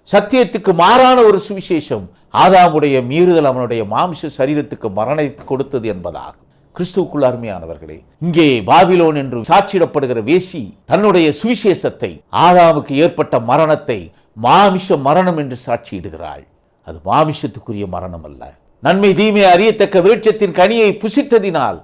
சத்தியத்துக்கு மாறான ஒரு சுவிசேஷம் ஆதாமுடைய மீறுதல் அவனுடைய மாம்ச சரீரத்துக்கு மரணத்தை கொடுத்தது என்பதாகும். கிறிஸ்துவுக்குள் அருமையானவர்களே, இங்கே பாபிலோன் என்று சாட்சியிடப்படுகிற வேசி தன்னுடைய சுவிசேஷத்தை ஆதாமுக்கு ஏற்பட்ட மரணத்தை மாமிச மரணம் என்று சாட்சியிடுகிறாள். அது மாமிசத்துக்குரிய மரணம் அல்ல. நன்மை தீமை அறியத்தக்க விருட்சத்தின் கனியை புசித்ததினால்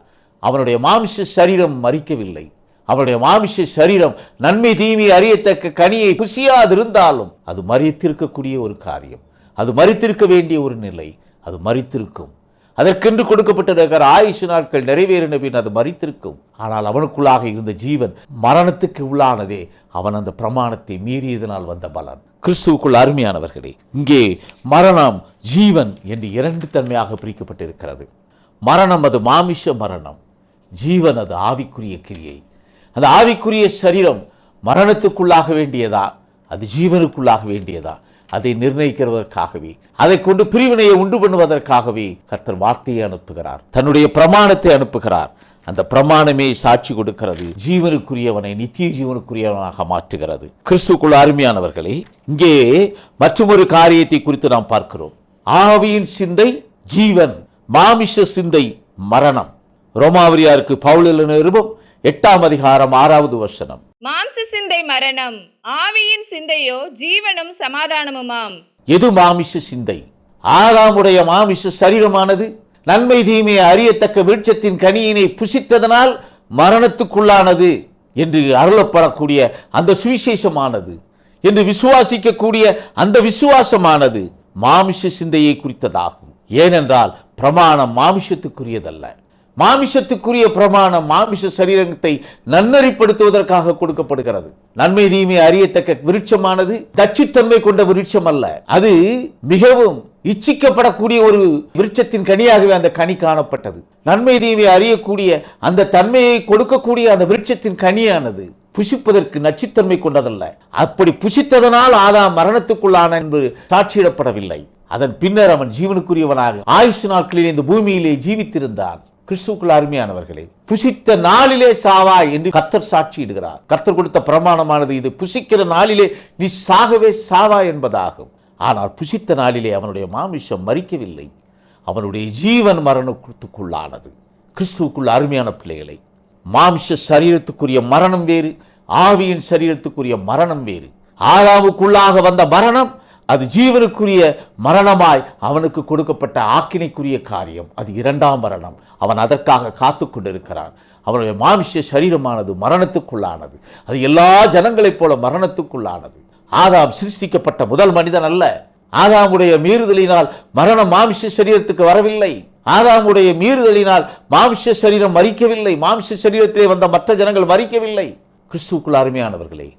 அவனுடைய மாமிச சரீரம் மரிக்கவில்லை. அவனுடைய மாமிச சரீரம் நன்மை தீமை அறியத்தக்க கனியை புசியாதிருந்தாலும் அது மரித்திருக்கக்கூடிய ஒரு காரியம், அது மரித்திருக்க வேண்டிய ஒரு நிலை, அது மரித்திருக்கும். அதற்கென்று கொடுக்கப்பட்டிருக்கிற ஆயுசு நாட்கள் நிறைவேறின பின் அது மரித்திருக்கும். ஆனால் அவனுக்குள்ளாக இருந்த ஜீவன் மரணத்துக்கு உள்ளானதே அவன் அந்த பிரமாணத்தை மீறியதனால் வந்த பலன். கிறிஸ்துவுக்குள் அருமையானவர்களே, இங்கே மரணம் ஜீவன் என்று 2 தன்மையாக பிரிக்கப்பட்டிருக்கிறது. மரணம் அது மாமிச மரணம், ஜீவன் அது ஆவிக்குரிய கிரியை. அந்த ஆவிக்குரிய சரீரம் மரணத்துக்குள்ளாக வேண்டியதா, அது ஜீவனுக்குள்ளாக வேண்டியதா, அதை நிர்ணயிக்கிறதற்காகவே, அதை கொண்டு பிரிவினையை உண்டு பண்ணுவதற்காகவே கர்த்தர் வார்த்தையை அனுப்புகிறார், தன்னுடைய பிரமாணத்தை அனுப்புகிறார். அந்த பிரமாணமே சாட்சி கொடுக்கிறது, ஜீவனுக்குரியவனை நித்திய ஜீவனுக்குரியவனாக மாற்றுகிறது. கிறிஸ்துவுக்குள் அருமையானவர்களே, இங்கே மற்றொரு காரியத்தை குறித்து நாம் பார்க்கிறோம். ஆவியின் சிந்தை ஜீவன், மாமிச சிந்தை மரணம். ரோமாவியாருக்கு பவுல் எழுதின நிருபம் 8ஆம் அதிகாரம் 6வது வசனம். மாம்ச சிந்தை மரணம், ஆவியின் சிந்தையோ ஜீவனும் சமாதானமுமாம். எது மாமிச சிந்தை? ஆதாமுடைய மாமிச சரீரமானது நன்மை தீமையை அறியத்தக்க விருட்சத்தின் கனியினை புசித்ததனால் மரணத்துக்குள்ளானது என்று அருளப்படக்கூடிய அந்த சுவிசேஷமானது, என்று விசுவாசிக்கக்கூடிய அந்த விசுவாசமானது மாமிச சிந்தையை குறித்ததாகும். ஏனென்றால் பிரமாணம் மாமிசத்துக்குரியதல்ல. மாமிசத்துக்குரிய பிரமாணம் மாமிச சரீரத்தை நன்னறிப்படுத்துவதற்காக கொடுக்கப்படுகிறது. நன்மை தீமை அறியத்தக்க விருட்சமானது தச்சுத்தன்மை கொண்ட விருட்சம் அல்ல. அது மிகவும் இச்சிக்கப்படக்கூடிய ஒரு விருட்சத்தின் கனியாகவே அந்த கனி காணப்பட்டது. நன்மை தீமை அறியக்கூடிய அந்த தன்மையை கொடுக்கக்கூடிய அந்த விருட்சத்தின் கனியானது புசிப்பதற்கு நச்சுத்தன்மை கொண்டதல்ல. அப்படி புசித்ததனால் ஆதாம் மரணத்துக்குள்ளான என்று சாட்சியிடப்படவில்லை. அதன் பின்னர் அவன் ஜீவனுக்குரியவனாக ஆயுசு நாட்களில் இந்த பூமியிலே ஜீவித்திருந்தான். கிறிஸ்துவுக்குள் அருமையானவர்களே, புசித்த நாளிலே சாவாய் என்று கர்த்தர் சாட்சியிடுகிறார். கர்த்தர் கொடுத்த பிரமாணமானது இது, புசிக்கிற நாளிலே நீ சாகவே சாவாய் என்பதாகும். ஆனால் புசித்த நாளிலே அவனுடைய மாமிசம் மரிக்கவில்லை, அவனுடைய ஜீவன் மரணத்துக்குள்ளானது. கிறிஸ்துவுக்குள் அருமையான பிள்ளைகளை, மாமிச சரீரத்துக்குரிய மரணம் வேறு, ஆவியின் சரீரத்துக்குரிய மரணம் வேறு. ஆதாமுக்குள்ளாக வந்த மரணம் அது ஜீவனுக்குரிய மரணமாய் அவனுக்கு கொடுக்கப்பட்ட ஆக்கினைக்குரிய காரியம், அது 2ஆம் மரணம். அவன் அதற்காக காத்து கொண்டிருக்கிறான். அவனுடைய மாமிச சரீரமானது மரணத்துக்குள்ளானது, அது எல்லா ஜனங்களைப் போல மரணத்துக்குள்ளானது. ஆதாம் சிருஷ்டிக்கப்பட்ட முதல் மனிதன் அல்ல. ஆதாமுடைய மீறுதலினால் மரணம் மாமிச சரீரத்துக்கு வரவில்லை. ஆதாமுடைய மீறுதலினால் மாமிச சரீரம் மரிக்கவில்லை. மாமிச சரீரத்திலே வந்த மற்ற ஜனங்கள் மரிக்கவில்லை. கிறிஸ்துவுக்குள் அருமையானவர்களே,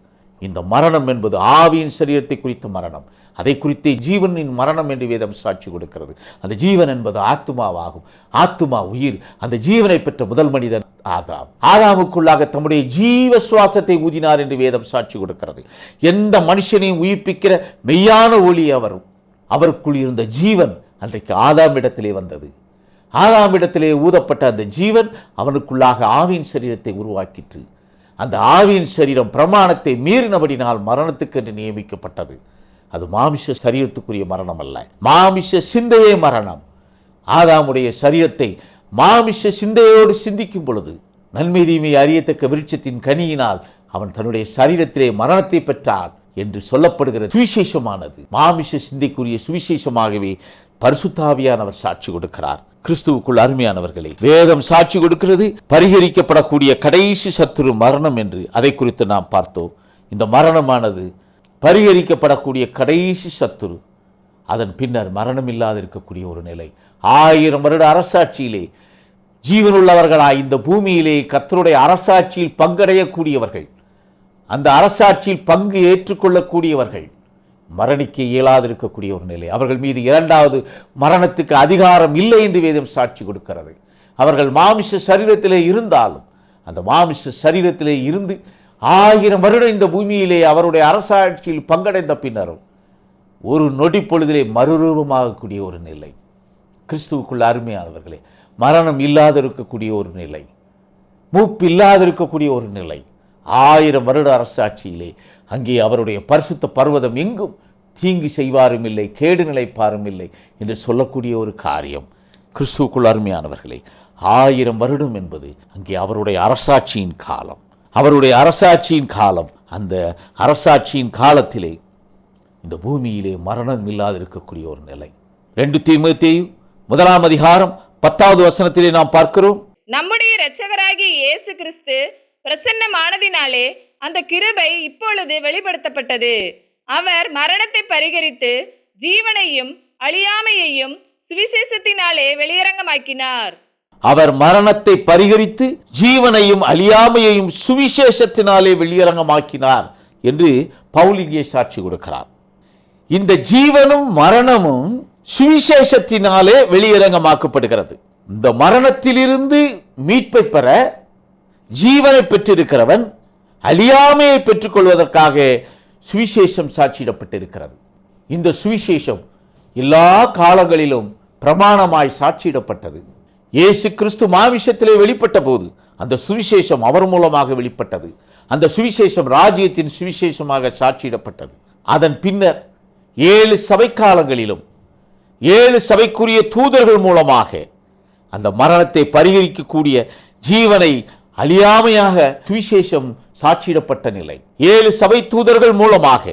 இந்த மரணம் என்பது ஆவியின் சரீரத்தை குறித்த மரணம். அதை குறித்து ஜீவனின் மரணம் என்று வேதம் சாட்சி கொடுக்கிறது. அந்த ஜீவன் என்பது ஆத்துமாவாகும். ஆத்துமா உயிர். அந்த ஜீவனை பெற்ற முதல் மனிதன் ஆதாம். ஆதாமுக்குள்ளாக தம்முடைய ஜீவ சுவாசத்தை ஊதினார் என்று வேதம் சாட்சி கொடுக்கிறது. எந்த மனுஷனையும் உயிர்ப்பிக்கிற மெய்யான ஒளி அவருக்குள் இருந்த ஜீவன் அன்றைக்கு ஆதாமிடத்திலே வந்தது. ஆதாமிடத்திலே ஊதப்பட்ட அந்த ஜீவன் அவனுக்குள்ளாக ஆவியின் சரீரத்தை உருவாக்கிற்று. அந்த ஆவியின் சரீரம் பிரமாணத்தை மீறினபடினால் மரணத்துக்கு என்று நியமிக்கப்பட்டது. அது மாமிச சரீரத்துக்குரிய மரணம் அல்ல, மாமிச சிந்தையே மரணம். ஆதாமுடைய சரீரத்தை மாமிச சிந்தையோடு சிந்திக்கும் பொழுது நன்மை தீமை அறியத்தக்க விருட்சத்தின் கனியினால் அவன் தன்னுடைய சரீரத்திலே மரணத்தை பெற்றான் என்று சொல்லப்படுகிற சுவிசேஷமானது மாமிச சிந்தைக்குரிய சுவிசேஷமாகவே பரிசுத்தாவியானவர் சாட்சி கொடுக்கிறார். கிறிஸ்துவுக்குள் அருமையானவர்களே, வேதம் சாட்சி கொடுக்கிறது பரிகரிக்கப்படக்கூடிய கடைசி சத்துரு மரணம் என்று. அதை குறித்து நாம் பார்த்தோம். இந்த மரணமானது பரிகரிக்கப்படக்கூடிய கடைசி சத்துரு, அதன் பின்னர் மரணம் இல்லாத இருக்கக்கூடிய ஒரு நிலை. 1000 வருட அரசாட்சியிலே ஜீவனுள்ளவர்களாய் இந்த பூமியிலே கர்த்தருடைய அரசாட்சியில் பங்கடையக்கூடியவர்கள், அந்த அரசாட்சியில் பங்கு ஏற்றுக்கொள்ளக்கூடியவர்கள் மரணிக்க இயலாதிருக்கக்கூடிய ஒரு நிலை. அவர்கள் மீது இரண்டாவது மரணத்துக்கு அதிகாரம் இல்லை என்று வேதம் சாட்சி கொடுக்கிறது. அவர்கள் மாமிச சரீரத்திலே இருந்தாலும் அந்த மாமிச சரீரத்திலே இருந்து 1000 வருடம் இந்த பூமியிலே அவருடைய அரசாட்சியில் பங்கடைந்த பின்னரும் ஒரு நொடி பொழுதிலே மறுரூபமாகக்கூடிய ஒரு நிலை. கிறிஸ்துவுக்குள்ள அருமையானவர்களே, மரணம் இல்லாத இருக்கக்கூடிய ஒரு நிலை, மூப்பு இல்லாத இருக்கக்கூடிய ஒரு நிலை. 1000 வருட அரசாட்சியிலே அங்கே அவருடைய பரிசுத்த பர்வதம் எங்கும் தீங்கு செய்வாரும் இல்லை, கேடு நிலைப்பாரும் இல்லை என்று சொல்லக்கூடிய ஒரு காரியம். கிறிஸ்துவுக்குள் அருமையானவர்களே, 1000 வருடம் என்பது அங்கே அவருடைய அரசாட்சியின் காலம். அவருடைய அரசாட்சியின் காலம். அந்த அரசாட்சியின் காலத்திலே இந்த பூமியிலே மரணம் இல்லாது இருக்கக்கூடிய ஒரு நிலை. 2 தீமோத்தேயு 1 அதிகாரம் 10வது வசனத்திலே நாம் பார்க்கிறோம், நம்முடைய இரட்சகராகிய இயேசு கிறிஸ்து பிரசன்னமானதினாலே அந்த கிருபை இப்பொழுது வெளிப்படுத்தப்பட்டது. அவர் மரணத்தை பரிகரித்து ஜீவனையும் அழியாமையையும் சுவிசேஷத்தினாலே வெளியரங்கமாக்கினார். அவர் மரணத்தை பரிகரித்து ஜீவனையும் அழியாமையையும் சுவிசேஷத்தினாலே வெளியரங்கமாக்கினார் என்று பவுல் இங்கே சாட்சி கொடுக்கிறார். இந்த ஜீவனும் மரணமும் சுவிசேஷத்தினாலே வெளியரங்கமாக்கப்படுகிறது. இந்த மரணத்திலிருந்து மீட்பை பெற ஜீவனை பெற்றிருக்கிறவன் அழியாமையை பெற்றுக் கொள்வதற்காக சுவிசேஷம் சாட்சியிடப்பட்டிருக்கிறது. இந்த சுவிசேஷம் எல்லா காலங்களிலும் பிரமாணமாய் சாட்சியிடப்பட்டது. இயேசு கிறிஸ்து மாமிசத்திலே வெளிப்பட்ட போது அந்த சுவிசேஷம் அவர் மூலமாக வெளிப்பட்டது. அந்த சுவிசேஷம் ராஜ்யத்தின் சுவிசேஷமாக சாட்சியிடப்பட்டது. அதன் பின்னர் 7 சபை காலங்களிலும் 7 சபைக்குரிய தூதர்கள் மூலமாக அந்த மரணத்தை பரிகரிக்கக்கூடிய ஜீவனை அழியாமையாக சுவிசேஷம் சாட்சியிடப்பட்ட நிலை. 7 சபை தூதர்கள் மூலமாக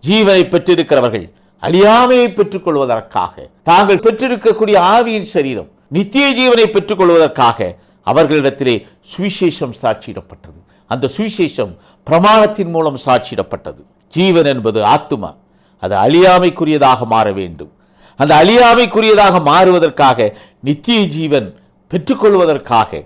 ஜீவனை பெற்றிருக்கிறவர்கள் அழியாமையை பெற்றுக் கொள்வதற்காக, தாங்கள் பெற்றிருக்கக்கூடிய ஆவியின் சரீரம் நித்திய ஜீவனை பெற்றுக் கொள்வதற்காக அவர்களிடத்திலே சுவிசேஷம் சாட்சியிடப்பட்டது. அந்த சுவிசேஷம் பிரமாணத்தின் மூலம் சாட்சியிடப்பட்டது. ஜீவன் என்பது ஆத்துமா, அது அழியாமைக்குரியதாக மாற வேண்டும். அந்த அழியாமைக்குரியதாக மாறுவதற்காக நித்திய ஜீவன் பெற்றுக்கொள்வதற்காக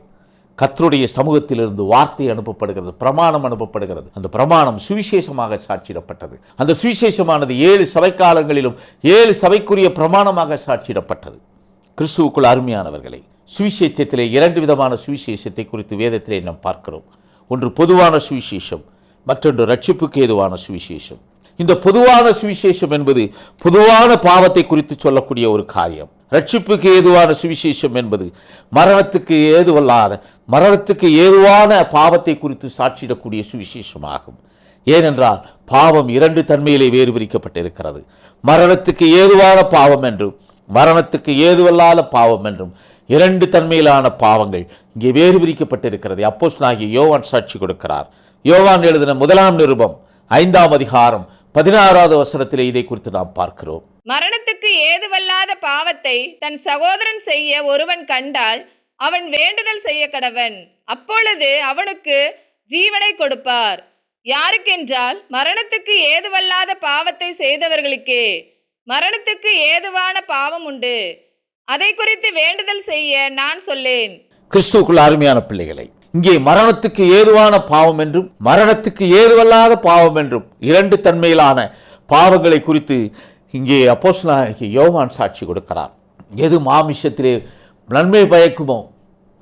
கர்த்தருடைய சமூகத்திலிருந்து வார்த்தை அனுப்பப்படுகிறது, பிரமாணம் அனுப்பப்படுகிறது. அந்த பிரமாணம் சுவிசேஷமாக சாட்சியிடப்பட்டது. அந்த சுவிசேஷமானது 7 சபைக்காலங்களிலும் 7 சபைக்குரிய பிரமாணமாக சாட்சியிடப்பட்டது. கிறிஸ்துவுக்குள் அருமையானவர்களை, சுவிசேஷத்திலே 2 விதமான சுவிசேஷத்தை குறித்து வேதத்திலே நாம் பார்க்கிறோம். ஒன்று பொதுவான சுவிசேஷம், மற்றொன்று ரட்சிப்புக்கு ஏதுவான சுவிசேஷம். இந்த பொதுவான சுவிசேஷம் என்பது பொதுவான பாவத்தை குறித்து சொல்லக்கூடிய ஒரு காரியம். ரட்சிப்புக்கு ஏதுவான சுவிசேஷம் என்பது மரணத்துக்கு ஏதுவான பாவத்தை குறித்து சாட்சியிடக்கூடிய சுவிசேஷமாகும். ஏனென்றால் பாவம் 2 தன்மையிலே வேறு பிரிக்கப்பட்டிருக்கிறது. மரணத்துக்கு ஏதுவான பாவம் என்றும் மரணத்துக்கு ஏதுவல்லாத பாவம் என்றும் 2 தன்மையிலான பாவங்கள் இங்கே வேறு பிரிக்கப்பட்டிருக்கிறது. அப்போஸ்தலனாகிய யோவான் சாட்சி கொடுக்கிறார். யோவான் எழுதின 1 நிருபம் 5 அதிகாரம் 16வது வசனத்திலே இதை குறித்து நாம் பார்க்கிறோம். மரணத்துக்கு ஏதுவல்லாத பாவத்தை தன் சகோதரன் செய்ய ஒருவன் கண்டால் அவன் வேண்டுதல் செய்ய கடவன், அப்பொழுது அவனுக்கு ஜீவனை கொடுப்பார். யாருக்கென்றால் மரணத்துக்கு ஏதுவல்லாத பாவத்தை செய்தவர்களுக்கே. மரணத்துக்கு ஏதுவான பாவம் உண்டு, அதை குறித்து வேண்டுதல் செய்ய நான் சொல்லேன். கிறிஸ்துவுக்குள் அருமையான பிள்ளைகளை, இங்கே மரணத்துக்கு ஏதுவான பாவம் என்றும் மரணத்துக்கு ஏதுவல்லாத பாவம் என்றும் 2 தன்மையிலான பாவங்களை குறித்து இங்கே அப்போஸ்தலனாகிய யோவான் சாட்சி கொடுக்கிறார். எது மாமிசத்திலே நன்மை பயக்குமோ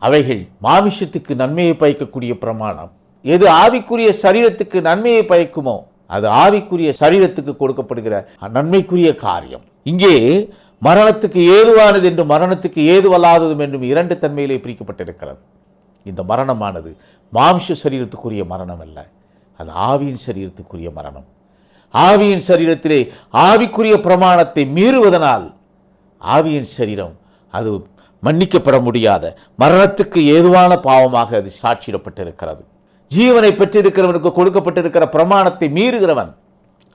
அவைகள் மாமிசத்துக்கு நன்மையை பயக்கக்கூடிய பிரமாணம். எது ஆவிக்குரிய சரீரத்துக்கு நன்மையை பயக்குமோ அது ஆவிக்குரிய சரீரத்துக்கு கொடுக்கப்படுகிற நன்மைக்குரிய காரியம். இங்கே மரணத்துக்கு ஏதுவானது என்றும் மரணத்துக்கு ஏதுவல்லாததும் என்றும் 2 தன்மையிலே பிரிக்கப்பட்டிருக்கிறது. இந்த மரணமானது மாம்ச சரீரத்துக்குரிய மரணம் அல்ல, அது ஆவியின் சரீரத்துக்குரிய மரணம். ஆவியின் சரீரத்திலே ஆவிக்குரிய பிரமாணத்தை மீறுவதனால் ஆவியின் சரீரம் அது மன்னிக்கப்பட முடியாத மரணத்துக்கு ஏதுவான பாவமாக அது சாட்சியிடப்பட்டிருக்கிறது. ஜீவனை பெற்றிருக்கிறவனுக்கு கொடுக்கப்பட்டிருக்கிற பிரமாணத்தை மீறுகிறவன்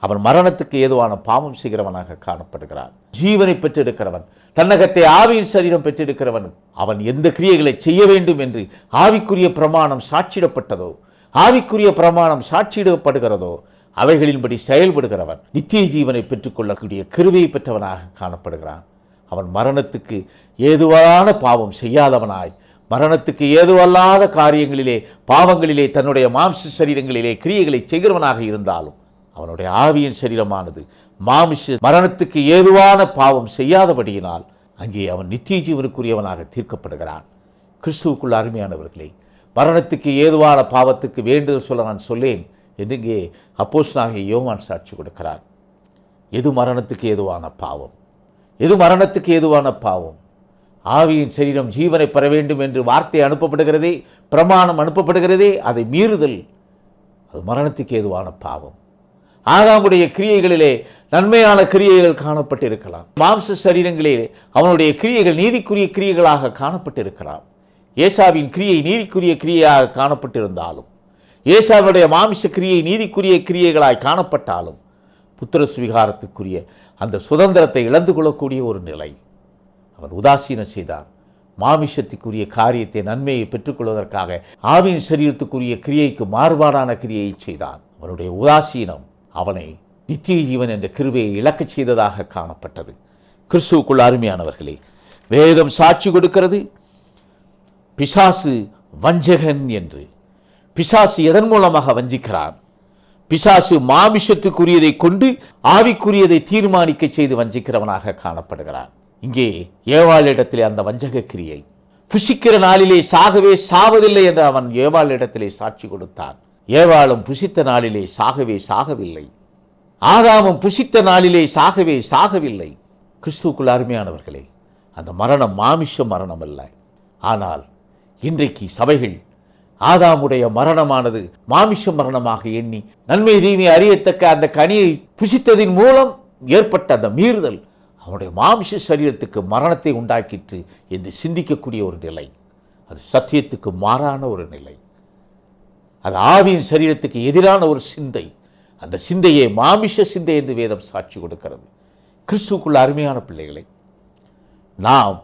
அவன் மரணத்துக்கு ஏதுவான பாவம் செய்கிறவனாக காணப்படுகிறான். ஜீவனை பெற்றிருக்கிறவன், தன்னகத்தை ஆவியின் சரீரம் பெற்றிருக்கிறவன், அவன் எந்த கிரியைகளை செய்ய வேண்டும் என்று ஆவிக்குரிய பிரமாணம் சாட்சியிடப்பட்டதோ, ஆவிக்குரிய பிரமாணம் சாட்சியிடப்படுகிறதோ அவைகளின்படி செயல்படுகிறவன் நித்திய ஜீவனை பெற்றுக்கொள்ளக்கூடிய கிருபையை பெற்றவனாக காணப்படுகிறான். அவன் மரணத்துக்கு ஏதுவான பாவம் செய்யாதவனாய், மரணத்துக்கு ஏதுவல்லாத காரியங்களிலே, பாவங்களிலே, தன்னுடைய மாம்ச சரீரங்களிலே கிரியைகளை செய்கிறவனாக இருந்தாலும் அவனுடைய ஆவியின் சரீரமானது மரணத்துக்கு ஏதுவான பாவம் செய்யாதபடியினால் அங்கே அவன் நித்திய ஜீவனுக்குரியவனாக தீர்க்கப்படுகிறான். கிறிஸ்துவுக்குள்ள அருமையானவர்களே, மரணத்துக்கு ஏதுவான பாவத்துக்கு வேண்டுதல் சொல்ல நான் சொல்லேன் என்று இங்கே அப்போஸ்தலனாகிய யோவான் சாட்சி கொடுக்கிறார். எது மரணத்துக்கு ஏதுவான பாவம்? எது மரணத்துக்கு ஏதுவான பாவம்? ஆவியின் சரீரம் ஜீவனை பெற வேண்டும் என்று வார்த்தை அனுப்பப்படுகிறதே, பிரமாணம் அனுப்பப்படுகிறதே, அதை மீறுதல், அது மரணத்துக்கு ஏதுவான பாவம். ஆதாமுடைய கிரியைகளிலே நன்மையான கிரியைகள் காணப்பட்டிருக்கலாம். மாம்ச சரீரங்களிலே அவனுடைய கிரியைகள் நீதிக்குரிய கிரியைகளாக காணப்பட்டிருக்கலாம். ஏசாவின் கிரியை நீதிக்குரிய கிரியையாக காணப்பட்டிருந்தாலும், ஏசாவுடைய மாமிச கிரியை நீதிக்குரிய கிரியைகளாய் காணப்பட்டாலும், புத்திர சுவிகாரத்துக்குரிய அந்த சுதந்திரத்தை இழந்து கொள்ளக்கூடிய ஒரு நிலை அவன் உதாசீனம் செய்தான். மாமிசத்துக்குரிய காரியத்தை, நன்மையை பெற்றுக்கொள்வதற்காக ஆவியின் சரீரத்துக்குரிய கிரியைக்கு மாறுபாடான கிரியை செய்தான். அவனுடைய உதாசீனம் அவனை நித்திய ஜீவன் என்ற கிருபையை இழக்கச் செய்ததாக காணப்பட்டது. கிறிஸ்துவுக்குள் அருமையானவர்களே, வேதம் சாட்சி கொடுக்கிறது பிசாசு வஞ்சகன் என்று. பிசாசு எதன் மூலமாக வஞ்சிக்கிறான்? பிசாசு மாமிசத்துக்குரியதை கொண்டு ஆவிக்குரியதை தீர்மானிக்க செய்து வஞ்சிக்கிறவனாக காணப்படுகிறான். இங்கே ஏவாளிடத்திலே அந்த வஞ்சக கிரியை, புசிக்கிற நாளிலே சாகவே சாவதில்லை என்று அவன் ஏவாளிடத்திலே சாட்சி கொடுத்தான். ஏவாளும் புசித்த நாளிலே சாகவே சாகவில்லை. ஆதாமும் புசித்த நாளிலே சாகவே சாகவில்லை. கிறிஸ்துவுக்குள் அருமையானவர்களே, அந்த மரணம் மாமிச மரணம் அல்ல. ஆனால் இன்றைக்கு சபைகள் ஆதாமுடைய மரணமானது மாமிச மரணமாக எண்ணி நன்மை தீமை அறியத்தக்க அந்த கனியை புசித்ததின் மூலம் ஏற்பட்ட அந்த மீறுதல் அவனுடைய மாமிச சரீரத்துக்கு மரணத்தை உண்டாக்கிற்று என்று சிந்திக்கக்கூடிய ஒரு நிலை, அது சத்தியத்துக்கு மாறான ஒரு நிலை. அது ஆவியின் சரீரத்துக்கு எதிரான ஒரு சிந்தை. அந்த சிந்தையை மாமிச சிந்தை என்று வேதம் சாட்சி கொடுக்கிறது. கிறிஸ்துவுக்குள்ள அருமையான பிள்ளைகளை, நாம்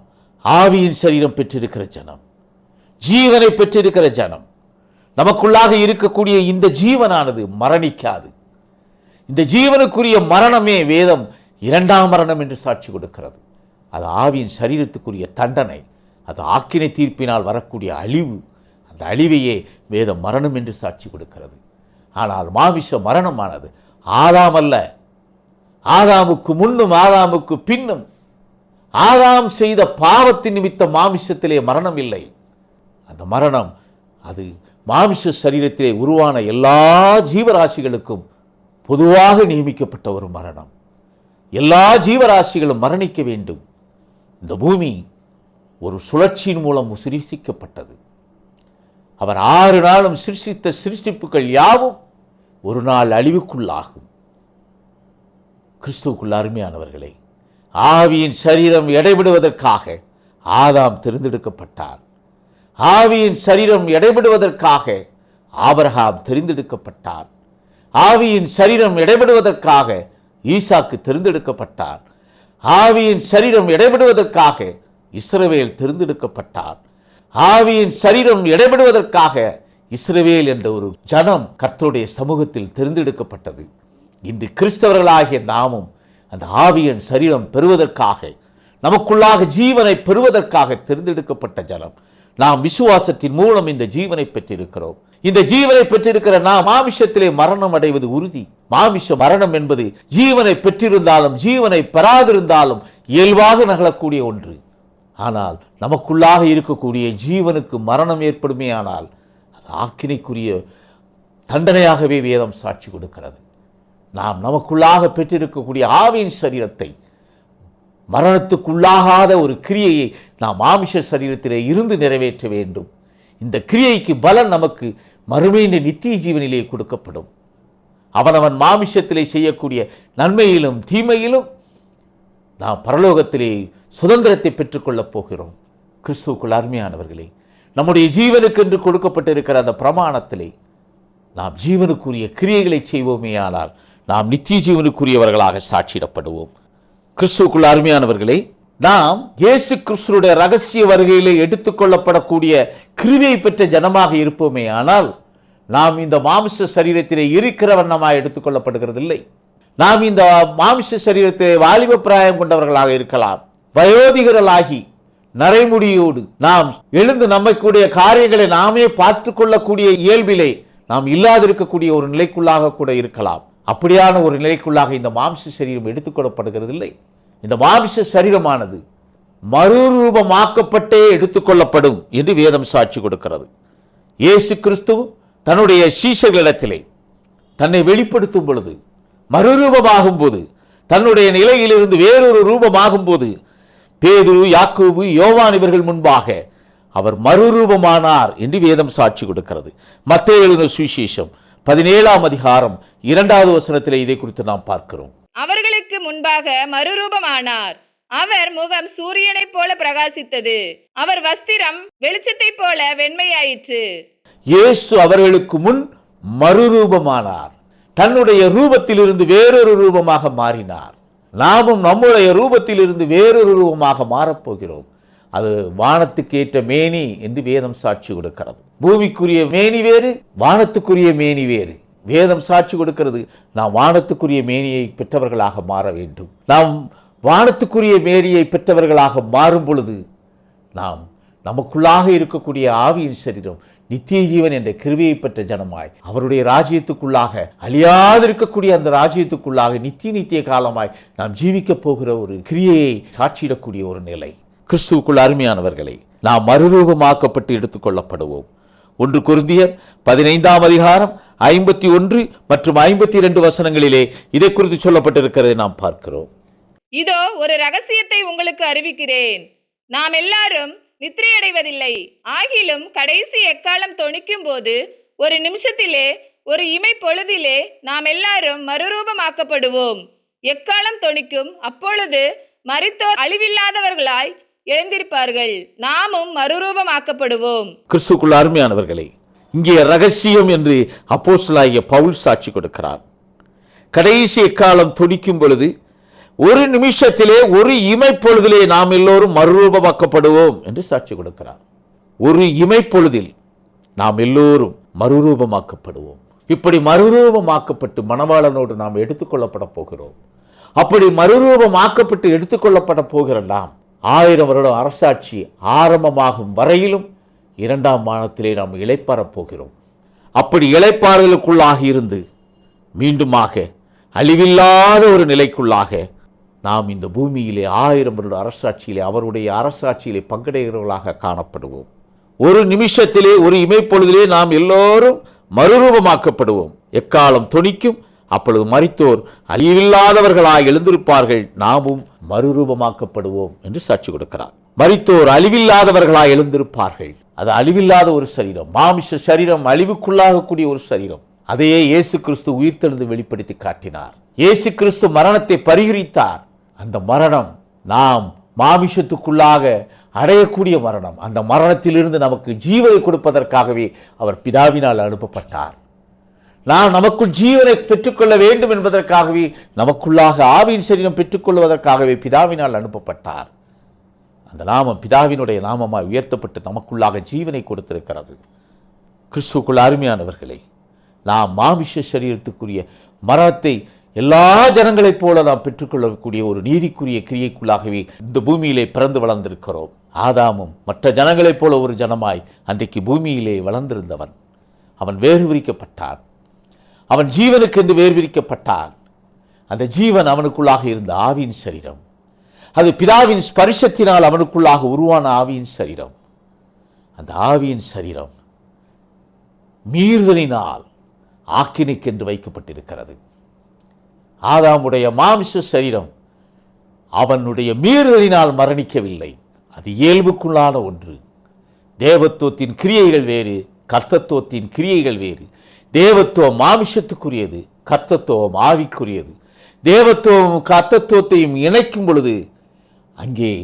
ஆவியின் சரீரம் பெற்றிருக்கிற ஜனம், ஜீவனை பெற்றிருக்கிற ஜனம். நமக்குள்ளாக இருக்கக்கூடிய இந்த ஜீவனானது மரணிக்காது. இந்த ஜீவனுக்குரிய மரணமே வேதம் இரண்டாம் மரணம் என்று சாட்சி கொடுக்கிறது. அது ஆவியின் சரீரத்துக்குரிய தண்டனை, அது ஆக்கினை தீர்ப்பினால் வரக்கூடிய அழிவு. அந்த அழிவையே வேதம் மரணம் என்று சாட்சி கொடுக்கிறது. ஆனால் மாமிச மரணமானது ஆதாம் அல்ல, ஆதாமுக்கு முன்னும் ஆதாமுக்கு பின்னும் ஆதாம் செய்த பாவத்தின் நிமித்த மாமிசத்திலே மரணம் இல்லை. அந்த மரணம் அது மாமிச சரீரத்திலே உருவான எல்லா ஜீவராசிகளுக்கும் பொதுவாக நியமிக்கப்பட்ட ஒரு மரணம். எல்லா ஜீவராசிகளும் மரணிக்க வேண்டும். இந்த பூமி ஒரு சுழற்சியின் மூலம் சிருஷ்டிக்கப்பட்டது. அவர் 6 நாளும் சிருஷ்டித்த சிருஷ்டிப்புகள் யாவும் ஒரு நாள் அழிவுக்குள்ளாகும். கிறிஸ்துவுக்குள்ள அருமையானவர்களே, ஆவியின் சரீரம் எடைபடுவதற்காக ஆதாம் தெரிந்தெடுக்கப்பட்டார். ஆவியின் சரீரம் எடைபடுவதற்காக ஆபிரகாம் தெரிந்தெடுக்கப்பட்டார். ஆவியின் சரீரம் எடைபடுவதற்காக ஈசாக்கு தெரிந்தெடுக்கப்பட்டார். ஆவியின் சரீரம் எடைபடுவதற்காக இஸ்ரவேல் தெரிந்தெடுக்கப்பட்டார். ஆவியின் சரீரம் எடைபடுவதற்காக இஸ்ரவேல் என்ற ஒரு ஜனம் கர்த்தருடைய சமூகத்தில் தெரிந்தெடுக்கப்பட்டது. இன்று கிறிஸ்தவர்களாகிய நாமும் அந்த ஆவியின் சரீரம் பெறுவதற்காக, நமக்குள்ளாக ஜீவனை பெறுவதற்காக தெரிந்தெடுக்கப்பட்ட ஜனம். நாம் விசுவாசத்தின் மூலம் இந்த ஜீவனை பெற்றிருக்கிறோம். இந்த ஜீவனை பெற்றிருக்கிற நாம் மாமிசத்திலே மரணம் அடைவது உறுதி. மாமிச மரணம் என்பது ஜீவனை பெற்றிருந்தாலும் ஜீவனை பெறாதிருந்தாலும் இயல்பாக நகலக்கூடிய ஒன்று. ஆனால் நமக்குள்ளாக இருக்கக்கூடிய ஜீவனுக்கு மரணம் ஏற்படுமே ஆனால் அது ஆக்கினைக்குரிய தண்டனையாகவே வேதம் சாட்சி கொடுக்கிறது. நாம் நமக்குள்ளாக பெற்றிருக்கக்கூடிய ஆவியின் சரீரத்தை, மரணத்துக்குள்ளாகாத ஒரு கிரியையை நாம் மாமிச சரீரத்திலே இருந்து நிறைவேற்ற வேண்டும். இந்த கிரியைக்கு பலன் நமக்கு மறுமையின் நித்திய ஜீவனிலே கொடுக்கப்படும். அவனவன் மாமிசத்திலே செய்யக்கூடிய நன்மையிலும் தீமையிலும் நாம் பரலோகத்திலே சுதந்திரத்தை பெற்றுக்கொள்ளப் போகிறோம். கிறிஸ்துவுக்குள் அருமையானவர்களே, நம்முடைய ஜீவனுக்கு என்று கொடுக்கப்பட்டிருக்கிற அந்த பிரமாணத்திலே நாம் ஜீவனுக்குரிய கிரியைகளை செய்வோமே ஆனால் நாம் நித்திய ஜீவனுக்குரியவர்களாக சாட்சியிடப்படுவோம். கிறிஸ்துவுக்குள் அருமையானவர்களே, நாம் இயேசு கிறிஸ்துவுடைய ரகசிய வருகையிலே எடுத்துக்கொள்ளப்படக்கூடிய கிருபையை பெற்ற ஜனமாக இருப்போமே ஆனால் நாம் இந்த மாமிச சரீரத்திலே இருக்கிற வண்ணமாய் எடுத்துக்கொள்ளப்படுகிறதில்லை. நாம் இந்த மாமிச சரீரத்திலே வாலிப பிராயம் கொண்டவர்களாக இருக்கலாம். வயோதிகர்களாகி நரைமுடியோடு நாம் எழுந்து நம்மக்கூடிய காரியங்களை நாமே பார்த்துக் கொள்ளக்கூடிய இயல்பிலே நாம் இல்லாதிருக்கக்கூடிய ஒரு நிலைக்குள்ளாக கூட இருக்கலாம். அப்படியான ஒரு நிலைக்குள்ளாக இந்த மாமிச சரீரம் எடுத்துக்கொள்ளப்படுகிறதில்லை. இந்த மாமிச சரீரமானது மறுரூபமாக்கப்பட்டே எடுத்துக்கொள்ளப்படும் என்று வேதம் சாட்சி கொடுக்கிறது. இயேசு கிறிஸ்து தன்னுடைய சீஷர்களிடத்திலே தன்னை வெளிப்படுத்தும் பொழுது, மறுரூபமாகும் போது, தன்னுடைய நிலையிலிருந்து வேறொரு ரூபமாகும் போது, பேதுரு, யாக்கோபு, யோவான் இவர்கள் முன்பாக அவர் மறுரூபமானார் என்று வேதம் சாட்சி கொடுக்கிறது. மத்தேயு எழுதின சுவிசேஷம் 17ஆம் அதிகாரம் 2வது வசனத்திலே இதை குறித்து நாம் பார்க்கிறோம். அவர்களுக்கு முன்பாக மறுரூபமானார். அவர் முகம் சூரியனைப் போல பிரகாசித்தது. அவர் வஸ்திரம் வெளிச்சத்தைப் போல வெண்மையாயிற்று. இயேசு அவர்களுக்கு முன் மறுரூபமானார். தன்னுடைய ரூபத்திலிருந்து வேறொரு ரூபமாக மாறினார். நாமும் நம்முடைய ரூபத்திலிருந்து வேறொரு ரூபமாக மாறப்போகிறோம். அது வானத்துக்கு ஏற்ற மேனி என்று வேதம் சாட்சி கொடுக்கிறது. பூமிக்குரிய மேனி வேறு, வானத்துக்குரிய மேனி வேறு. வேதம் சாட்சி கொடுக்கிறது, நாம் வானத்துக்குரிய மேனியை பெற்றவர்களாக மாற வேண்டும். நாம் வானத்துக்குரிய மேனியை பெற்றவர்களாக மாறும் பொழுது நாம் நமக்குள்ளாக இருக்கக்கூடிய ஆவியின் சரீரம் நித்திய ஜீவன் என்ற கிருபையை பெற்ற ஜனமாய் அவருடைய ராஜ்யத்துக்குள்ளாக அழியாதிருக்கக்கூடிய அந்த ராஜ்யத்துக்குள்ளாக நித்திய காலமாய் நாம் ஜீவிக்க போகிற ஒரு கிரியையை சாட்சியிடக்கூடிய ஒரு நிலை. கிறிஸ்துவுக்குள் அருமையானவர்களை, நாம் மறுரூபமாக்கப்பட்டு எடுத்துக்கொள்ளப்படுவோம். 1 கொரிந்தியர் 15ஆம் அதிகாரம் 51 மற்றும் 52 வசனங்களிலே இதை குறித்து சொல்லப்பட்டிருக்கிறதை நாம் பார்க்கிறோம். இதோ ஒரு ரகசியத்தை உங்களுக்கு அறிவிக்கிறேன். நாம் எல்லாரும் நித்திரையடைவதில்லை. ஆகிலும் கடைசி எக்காலம் தொனிக்கும் போது ஒரு நிமிஷத்திலே, ஒரு இமை பொழுதிலே நாம் எல்லாரும் மறுரூபமாக்கப்படுவோம். எக்காலம் தொனிக்கும். அப்பொழுது மரித்தோர் அழிவில்லாதவர்களாய் எழுந்திருப்பார்கள். நாமும் மறுரூபமாக்கப்படுவோம். கிறிஸ்துவுக்குள் அருமையானவர்களே, இங்கே ரகசியம் என்று அப்போஸ்தலனாகிய பவுல் சாட்சி கொடுக்கிறார். கடைசி எக்காலம் தொனிக்கும் பொழுது ஒரு நிமிஷத்திலே, ஒரு இமைப்பொழுதிலே நாம் எல்லோரும் மறுரூபமாக்கப்படுவோம் என்று சாட்சி கொடுக்கிறார். ஒரு இமைப்பொழுதில் நாம் எல்லோரும் மறுரூபமாக்கப்படுவோம். இப்படி மறுரூபமாக்கப்பட்டு மணவாளனோடு நாம் எடுத்துக்கொள்ளப்பட போகிறோம். அப்படி மறுரூபமாக்கப்பட்டு எடுத்துக்கொள்ளப்பட போகிற நாம் 1000 வருடம் அரசாட்சி ஆரம்பமாகும் வரையிலும் 2ஆம் வானத்திலே நாம் இளைப்பாறப் போகிறோம். அப்படி இளைப்பாறுதலுக்குள்ளாக இருந்து மீண்டுமாக அழிவில்லாத ஒரு நிலைக்குள்ளாக நாம் இந்த பூமியிலே 1000 வருட அரசாட்சியிலே, அவருடைய அரசாட்சியிலே பங்கடைகிறவர்களாக காணப்படுவோம். ஒரு நிமிஷத்திலே, ஒரு இமைப்பொழுதிலே நாம் எல்லோரும் மறுரூபமாக்கப்படுவோம். எக்காலம் தொனிக்கும். அப்பொழுது மரித்தோர் அழிவில்லாதவர்களாய் எழுந்திருப்பார்கள். நாமும் மறுரூபமாக்கப்படுவோம் என்று சாட்சி கொடுக்கிறார். மரித்தோர் அழிவில்லாதவர்களாய் எழுந்திருப்பார்கள். அது அழிவில்லாத ஒரு சரீரம், மாமிச சரீரம், அழிவுக்குள்ளாகக்கூடிய ஒரு சரீரம். அதையே இயேசு கிறிஸ்து உயிர்த்தெழுந்து வெளிப்படுத்தி காட்டினார். இயேசு கிறிஸ்து மரணத்தை பரிகரித்தார். அந்த மரணம் நாம் மாமிசத்துக்குள்ளாக அடையக்கூடிய மரணம். அந்த மரணத்திலிருந்து நமக்கு ஜீவனை கொடுப்பதற்காகவே அவர் பிதாவினால் அனுப்பப்பட்டார். நாம் நமக்குள் ஜீவனை பெற்றுக்கொள்ள வேண்டும் என்பதற்காகவே, நமக்குள்ளாக ஆவியின் சரீரம் பெற்றுக்கொள்வதற்காகவே பிதாவினால் அனுப்பப்பட்டார். அந்த நாமம் பிதாவினுடைய நாமமாய் உயர்த்தப்பட்டு நமக்குள்ளாக ஜீவனை கொடுத்திருக்கிறது. கிறிஸ்துவுக்குள் அருமையானவர்களே, நாம் மாமிச சரீரத்துக்குரிய மரணத்தை எல்லா ஜனங்களைப் போல நாம் பெற்றுக்கொள்ளக்கூடிய ஒரு நீதிக்குரிய கிரியைக்குள்ளாகவே இந்த பூமியிலே பிறந்து வளர்ந்திருக்கிறோம். ஆதாமும் மற்ற ஜனங்களைப் போல ஒரு ஜனமாய் அன்றைக்கு பூமியிலே வளர்ந்திருந்தவன். அவன் வேறுவிரிக்கப்பட்டான். அவன் ஜீவனுக்கென்று வேறுவிரிக்கப்பட்டான். அந்த ஜீவன் அவனுக்குள்ளாக இருந்த ஆவியின் சரீரம். அது பிதாவின் ஸ்பரிசத்தினால் அவனுக்குள்ளாக உருவான ஆவியின் சரீரம். அந்த ஆவியின் சரீரம் மீறுதலினால் ஆக்கினைக்கென்று வைக்கப்பட்டிருக்கிறது. ஆதாமுடைய மாமிச சரீரம் அவனுடைய மீறுதலினால் மரணிக்கவில்லை. அது இயல்புக்குள்ளான ஒன்று. தேவத்துவத்தின் கிரியைகள் வேறு, கர்த்தத்துவத்தின் கிரியைகள் வேறு. தேவத்துவம் மாமிசத்துக்குரியது, கர்த்தத்துவம் ஆவிக்குரியது. தேவத்துவம் கர்த்தத்துவத்தையும் இணைக்கும் பொழுது அங்கே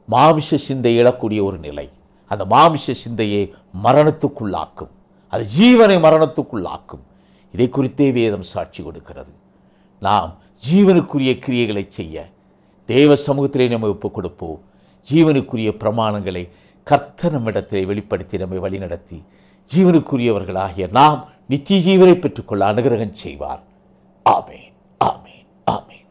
மாமிச சிந்தை எழக்கூடிய ஒரு நிலை. அந்த மாமிச சிந்தையை மரணத்துக்குள்ளாக்கும். அது ஜீவனை மரணத்துக்குள்ளாக்கும். இதை குறித்தே வேதம் சாட்சி கொடுக்கிறது. நாம் ஜீவனுக்குரிய கிரியைகளை செய்ய தேவ சமூகத்திலே நம்ம ஒப்புக் கொடுப்போம். ஜீவனுக்குரிய பிரமாணங்களை கர்த்தர் நம்மிடத்திலே வெளிப்படுத்தி நம்மை வழிநடத்தி ஜீவனுக்குரியவர்களாகிய நாம் நித்திய ஜீவனை பெற்றுக்கொள்ள அனுகிரகம் செய்வார். ஆமென், ஆமென், ஆமென்.